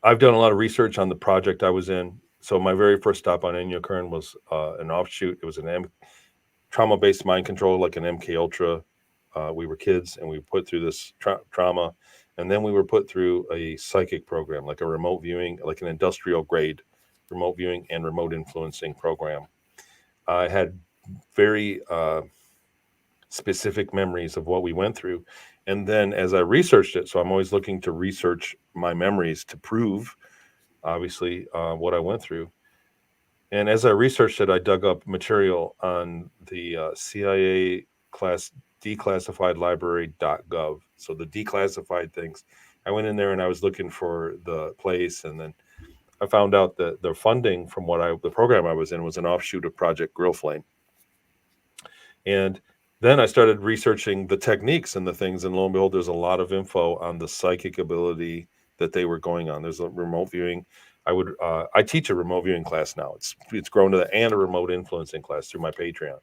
I've done a lot of research on the project I was in. So my very first stop on Ennio Kern was an offshoot. It was an trauma-based mind control, like an MK Ultra. We were kids, and we were put through this trauma, and then we were put through a psychic program, like a remote viewing, like an industrial grade remote viewing and remote influencing program. I had very specific memories of what we went through. And then as I researched it, so I'm always looking to research my memories to prove, obviously, what I went through. And as I researched it, I dug up material on the CIA class declassifiedlibrary.gov. So the declassified things. I went in there and I was looking for the place, and then I found out that the funding from the program I was in was an offshoot of Project Grill Flame. And then I started researching the techniques and the things, and lo and behold, there's a lot of info on the psychic ability that they were going on. There's a remote viewing. I teach a remote viewing class now. It's grown to that, and a remote influencing class through my Patreon.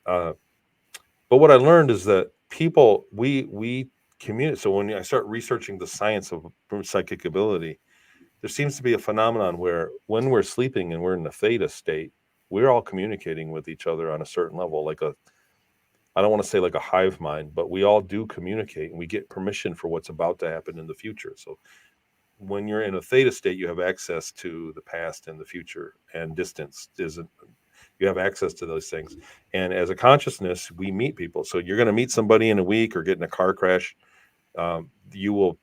Uh, but what I learned is that people we communicate. So when I start researching the science of psychic ability, there seems to be a phenomenon where when we're sleeping and we're in the theta state, we're all communicating with each other on a certain level, like a, I don't want to say like a hive mind, but we all do communicate and we get permission for what's about to happen in the future. So when you're in a theta state, you have access to the past and the future, and distance isn't, you have access to those things. And as a consciousness, we meet people. So you're going to meet somebody in a week or get in a car crash. You will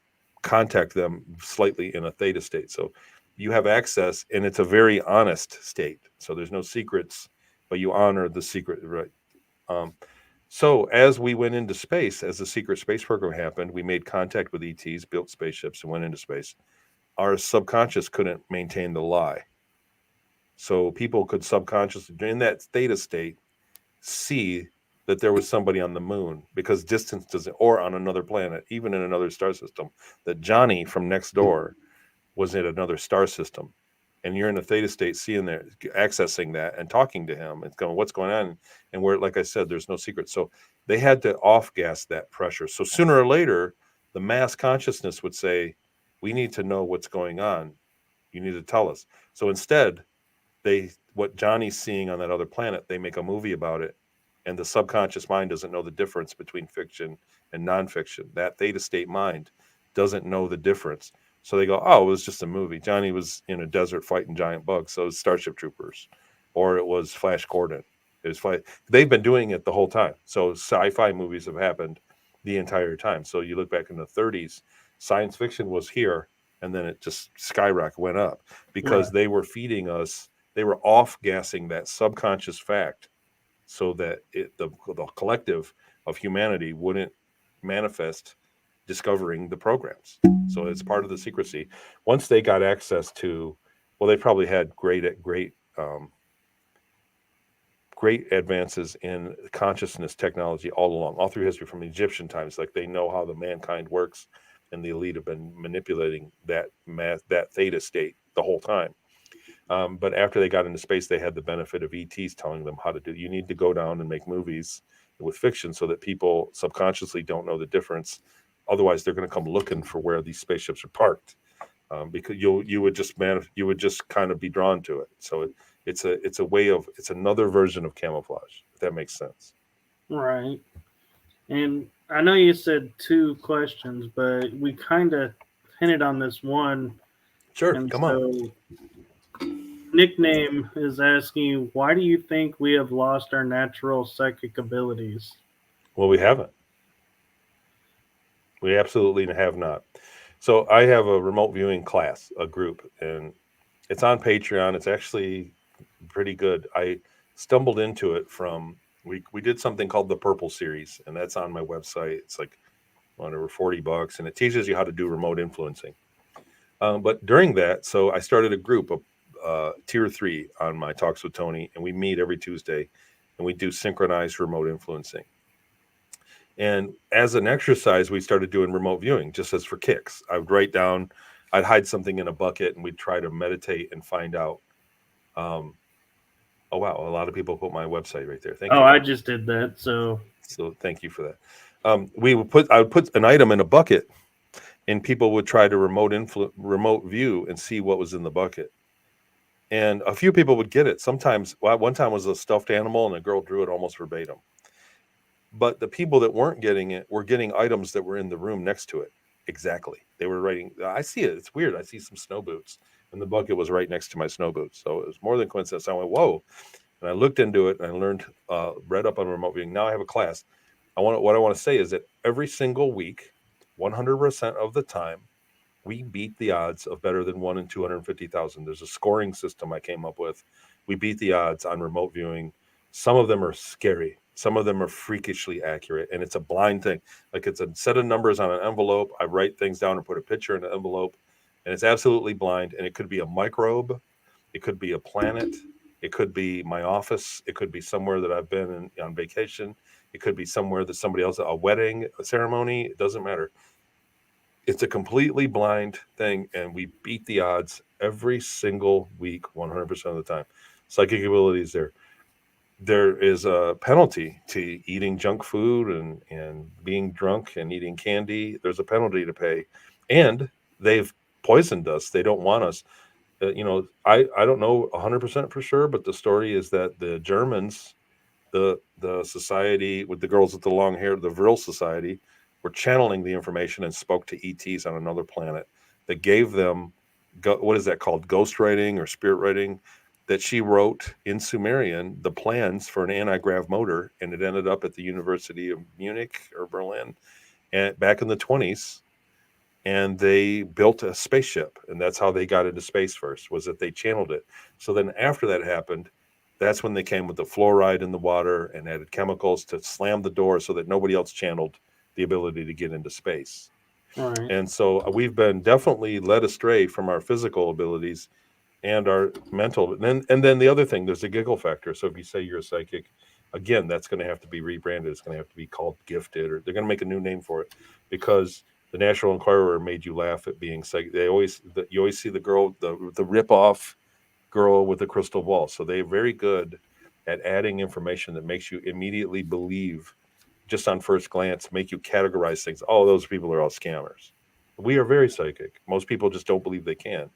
contact them slightly in a theta state. So you have access, and it's a very honest state. So there's no secrets, but you honor the secret, right? Um, so as we went into space, as the secret space program happened, we made contact with ETs, built spaceships, and went into space. Our subconscious couldn't maintain the lie. So people could subconsciously, in that theta state, see that there was somebody on the moon because distance doesn't, or on another planet, even in another star system, that Johnny from next door was in another star system. And you're in a theta state, seeing there, accessing that and talking to him and going, what's going on? And where, like I said, there's no secret. So they had to off gas that pressure. So sooner or later, the mass consciousness would say, we need to know what's going on. You need to tell us. So instead, they, what Johnny's seeing on that other planet, they make a movie about it, and the subconscious mind doesn't know the difference between fiction and nonfiction. That theta state mind doesn't know the difference. So they go, oh, it was just a movie. Johnny was in a desert fighting giant bugs, so it was Starship Troopers, or it was Flash Gordon. It was they've been doing it the whole time. So sci-fi movies have happened the entire time. So you look back in the 30s, science fiction was here, and then it just skyrocket went up because Right. they were feeding us, they were off gassing that subconscious fact so that the collective of humanity wouldn't manifest discovering the programs. So it's part of the secrecy. Once they got access to, well, they probably had great advances in consciousness technology all along, all through history from Egyptian times. Like they know how the mankind works, and the elite have been manipulating that theta state the whole time. But after they got into space, they had the benefit of ETs telling them how to do. You need to go down and make movies with fiction so that people subconsciously don't know the difference. Otherwise, they're going to come looking for where these spaceships are parked, because you would just kind of be drawn to it. So it's a way of, it's another version of camouflage. If that makes sense. Right. And I know you said two questions, but we kind of hinted on this one. Sure, And come on. so, Nickname is asking you, why do you think we have lost our natural psychic abilities? Well, we haven't. We absolutely have not. So I have a remote viewing class, a group, and it's on Patreon. It's actually pretty good. I stumbled into it from, we did something called the Purple Series, and that's on my website. It's like whatever, $40, and it teaches you how to do remote influencing. But during that, so I started a group of tier 3 on my Talks with Tony, and we meet every Tuesday, and we do synchronized remote influencing. And as an exercise, we started doing remote viewing just as for kicks. I would write down, I'd hide something in a bucket, and we'd try to meditate and find out. Um, oh wow, a lot of people put my website right there. Thank Oh, you. I just did that. So thank you for that. I would put an item in a bucket, and people would try to remote view and see what was in the bucket. And a few people would get it. Sometimes, well, one time was a stuffed animal, and a girl drew it almost verbatim. But the people that weren't getting it were getting items that were in the room next to it. Exactly. They were writing, I see it. It's weird. I see some snow boots. And the bucket was right next to my snow boots. So it was more than coincidence. I went, whoa. And I looked into it, and I learned, read up on remote viewing. Now I have a class. What I want to say is that every single week, 100% of the time, we beat the odds of better than 1 in 250,000. There's a scoring system I came up with. We beat the odds on remote viewing. Some of them are scary. Some of them are freakishly accurate, and it's a blind thing. Like it's a set of numbers on an envelope. I write things down and put a picture in an envelope, and it's absolutely blind. And it could be a microbe, it could be a planet, it could be my office, it could be somewhere that I've been on vacation, it could be somewhere that somebody else, a wedding, a ceremony. It doesn't matter. It's a completely blind thing, and we beat the odds every single week, 100% of the time. Psychic abilities there is a penalty to eating junk food and being drunk and eating candy. There's a penalty to pay. And they've poisoned us. They don't want us. I don't know 100% for sure, but the story is that the Germans, the society with the girls with the long hair, the Vril Society, were channeling the information and spoke to ETs on another planet that gave them what is that called, ghost writing or spirit writing, that she wrote in Sumerian the plans for an anti-grav motor, and it ended up at the University of Munich or Berlin, and back in the 20s, and they built a spaceship, and that's how they got into space first, was that they channeled it. So then after that happened, that's when they came with the fluoride in the water and added chemicals to slam the door so that nobody else channeled the ability to get into space. Right. And so we've been definitely led astray from our physical abilities and our mental. And then the other thing, there's a giggle factor. So if you say you're a psychic, again, that's going to have to be rebranded. It's going to have to be called gifted, or they're going to make a new name for it, because the National Enquirer made you laugh at being psychic. You always see the girl, the rip off girl with the crystal ball. So they're very good at adding information that makes you immediately believe, just on first glance, make you categorize things. Oh, those people are all scammers. We are very psychic. Most people just don't believe they can.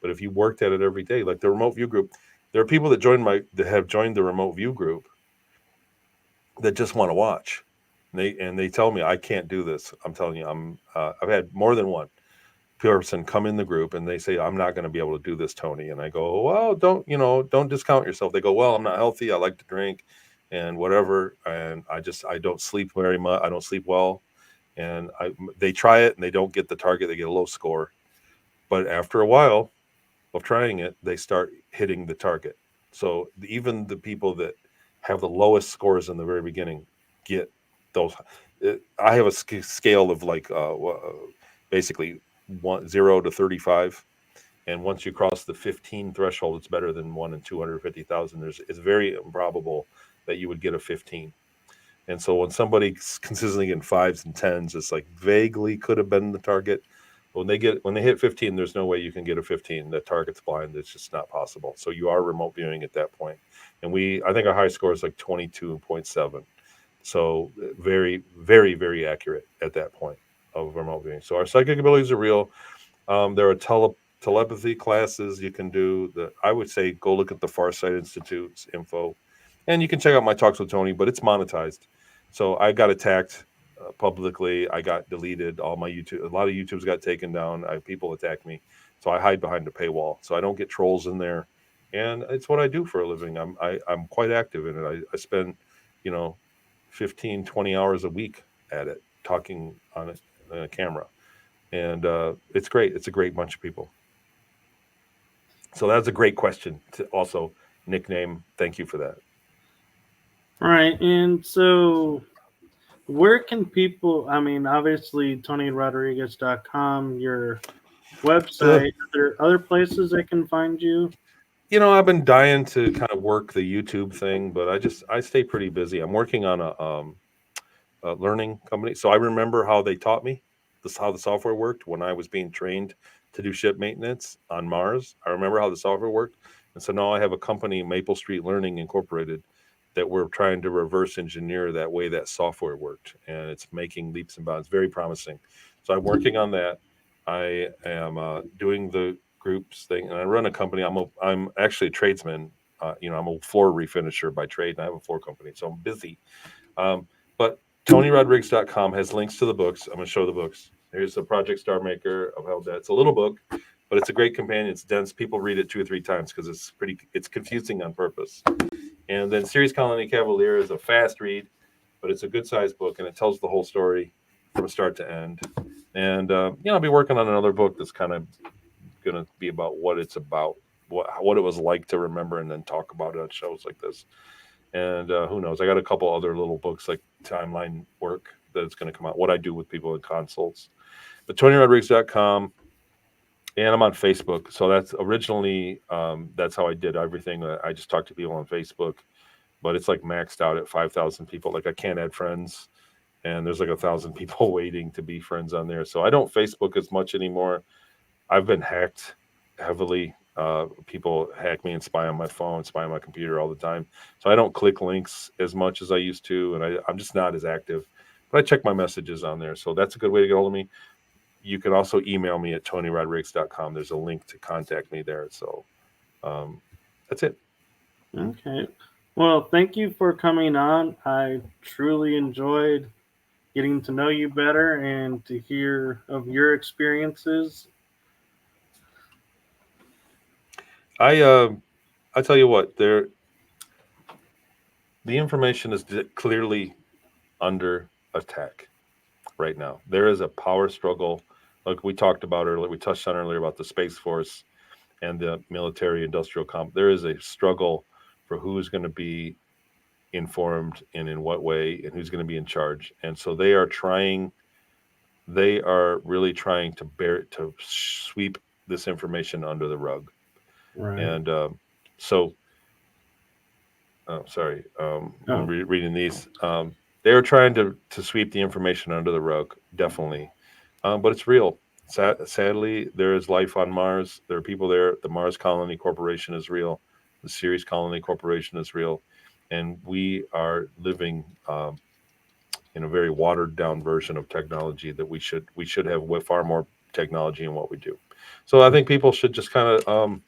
But if you worked at it every day, like the remote view group, there are people that have joined the remote view group that just want to watch. And they tell me I can't do this. I'm telling you, I've had more than one person come in the group and they say, I'm not going to be able to do this, Tony. And I go, well, don't discount yourself. They go, well, I'm not healthy. I like to drink and whatever. And I don't sleep very much. I don't sleep well. And they try it and they don't get the target. They get a low score. But after a while of trying it, they start hitting the target. So even the people that have the lowest scores in the very beginning get those. I have a scale of like basically 0 to 35, and once you cross the 15 threshold, it's better than 1 in 250,000. It's very improbable that you would get a 15. And so when somebody's consistently in fives and tens, it's like vaguely could have been the target. But when they hit 15, there's no way you can get a 15. The target's blind. It's just not possible. So you are remote viewing at that point. And I think our high score is like 22.7. So very, very, very accurate at that point of remote viewing. So our psychic abilities are real. There are telepathy classes you can do. I would say go look at the Farsight Institute's info, and you can check out my talks with Tony. But it's monetized, so I got attacked publicly. I got deleted. All my YouTube, a lot of YouTube's got taken down. People attack me, so I hide behind a paywall, so I don't get trolls in there. And it's what I do for a living. I'm quite active in it. I spend, you know, 15, 20 hours a week at it, talking on it on a camera, and it's great. It's a great bunch of people. So that's a great question to also nickname. Thank you for that. Right. And so, where can people, I mean, obviously, TonyRodrigues.com, your Uh, website, are there other places they can find you? I've been dying to kind of work the YouTube thing, but I stay pretty busy. I'm working on a learning company, so I remember how they taught me this, how the software worked when I was being trained to do ship maintenance on Mars. I remember how the software worked, and so now I have a company, Maple Street Learning Incorporated, that we're trying to reverse engineer that way that software worked, and it's making leaps and bounds. Very promising. So I'm working on that. I am doing the groups thing, and I run a company. I'm actually a tradesman. I'm a floor refinisher by trade, and I have a floor company, so I'm busy. But TonyRodrigues.com has links to the books. I'm going to show the books. Here's the Project Star Maker of Hell. It's a little book, but it's a great companion. It's dense. People read it 2 or 3 times because it's confusing on purpose. And then Series Colony Cavalier is a fast read, but it's a good sized book, and it tells the whole story from start to end. And I'll be working on another book that's kind of going to be about what it's about, what it was like to remember, and then talk about it on shows like this. And who knows? I got a couple other little books like timeline work that's going to come out. What I do with people in consults. But TonyRodrigues.com, and I'm on Facebook. So that's originally that's how I did everything. I just talked to people on Facebook, but it's like maxed out at 5,000 people. Like I can't add friends, and there's like 1,000 people waiting to be friends on there. So I don't Facebook as much anymore. I've been hacked heavily. People hack me and spy on my phone, spy on my computer all the time. So I don't click links as much as I used to, and I'm just not as active. But I check my messages on there, so that's a good way to get hold of me. you can also email me at tonyrodrigues.com. There's a link to contact me there. So that's it. Okay. Well, thank you for coming on. I truly enjoyed getting to know you better and to hear of your experiences. I tell you what, the information is clearly under attack right now. There is a power struggle, like we talked about earlier. We touched on earlier about the Space Force and the military industrial There is a struggle for who's going to be informed and in what way, and who's going to be in charge. And so they are really trying to sweep this information under the rug. Right. And so, sorry, I'm reading these. They are trying to sweep the information under the rug, definitely. But it's real. Sadly, there is life on Mars. There are people there. The Mars Colony Corporation is real. The Ceres Colony Corporation is real. And we are living in a very watered down version of technology that we should have far more technology in what we do. So I think people should just kind of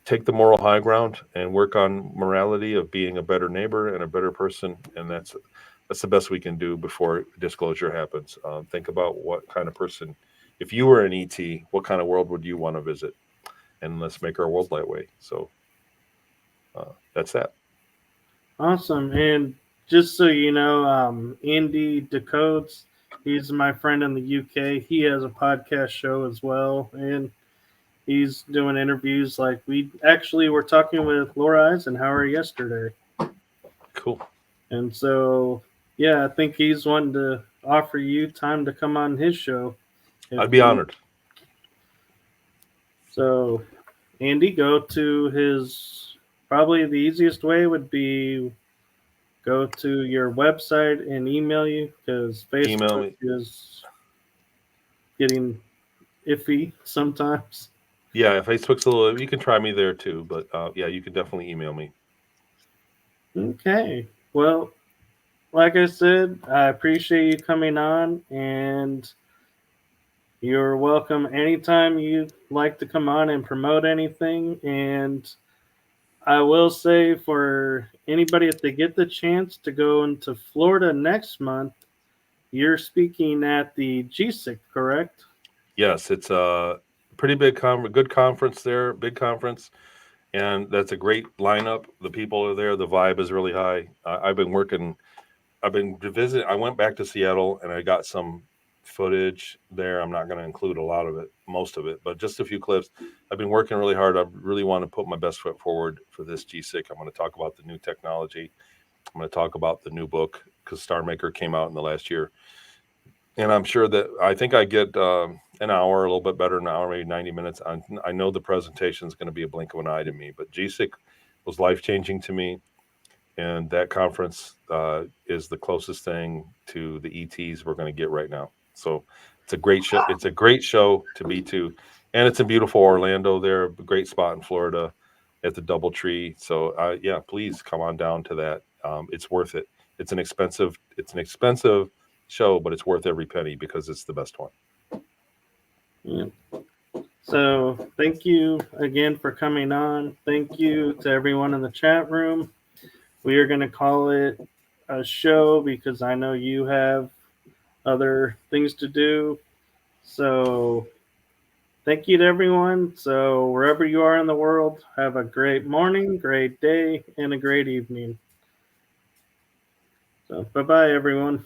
take the moral high ground and work on morality of being a better neighbor and a better person, and that's the best we can do before disclosure happens. Think about what kind of person, if you were an ET, what kind of world would you want to visit, and let's make our world that way. So that's that. Awesome. And just so you know, Andy Decodes, he's my friend in the UK. He has a podcast show as well, and he's doing interviews. Like we actually were talking with Laura Eisenhower yesterday. Cool. And so, yeah, I think he's wanting to offer you time to come on his show. I'd be honored. So, Andy, go to his, probably the easiest way would be go to your website and email you, because Facebook is getting iffy sometimes. Yeah, Facebook's a little, you can try me there too, but yeah, you can definitely email me. Okay. Well, like I said, I appreciate you coming on, and you're welcome anytime you'd like to come on and promote anything. And I will say, for anybody, if they get the chance to go into Florida next month, you're speaking at the GSIC, correct? Yes, it's a pretty big good conference there, big conference, and that's a great lineup. The people are there. The vibe is really high. I've been visiting. I went back to Seattle and I got some footage there. I'm not going to include a lot of it, most of it, but just a few clips. I've been working really hard. I really want to put my best foot forward for this GSIC. I'm going to talk about the new technology. I'm going to talk about the new book, because Star Maker came out in the last year. And I'm sure that I think I get an hour, a little bit better, an hour, maybe 90 minutes. I know the presentation is going to be a blink of an eye to me, but GSIC was life-changing to me. And that conference is the closest thing to the ETs we're going to get right now. So it's a great show. It's a great show to be to, and it's in beautiful Orlando. There, a great spot in Florida at the DoubleTree. So yeah, please come on down to that. It's worth it. It's an expensive show, but it's worth every penny because it's the best one. Yeah. So thank you again for coming on. Thank you to everyone in the chat room. We are going to call it a show because I know you have other things to do. So thank you to everyone. So wherever you are in the world, have a great morning, great day, and a great evening. So bye-bye, everyone.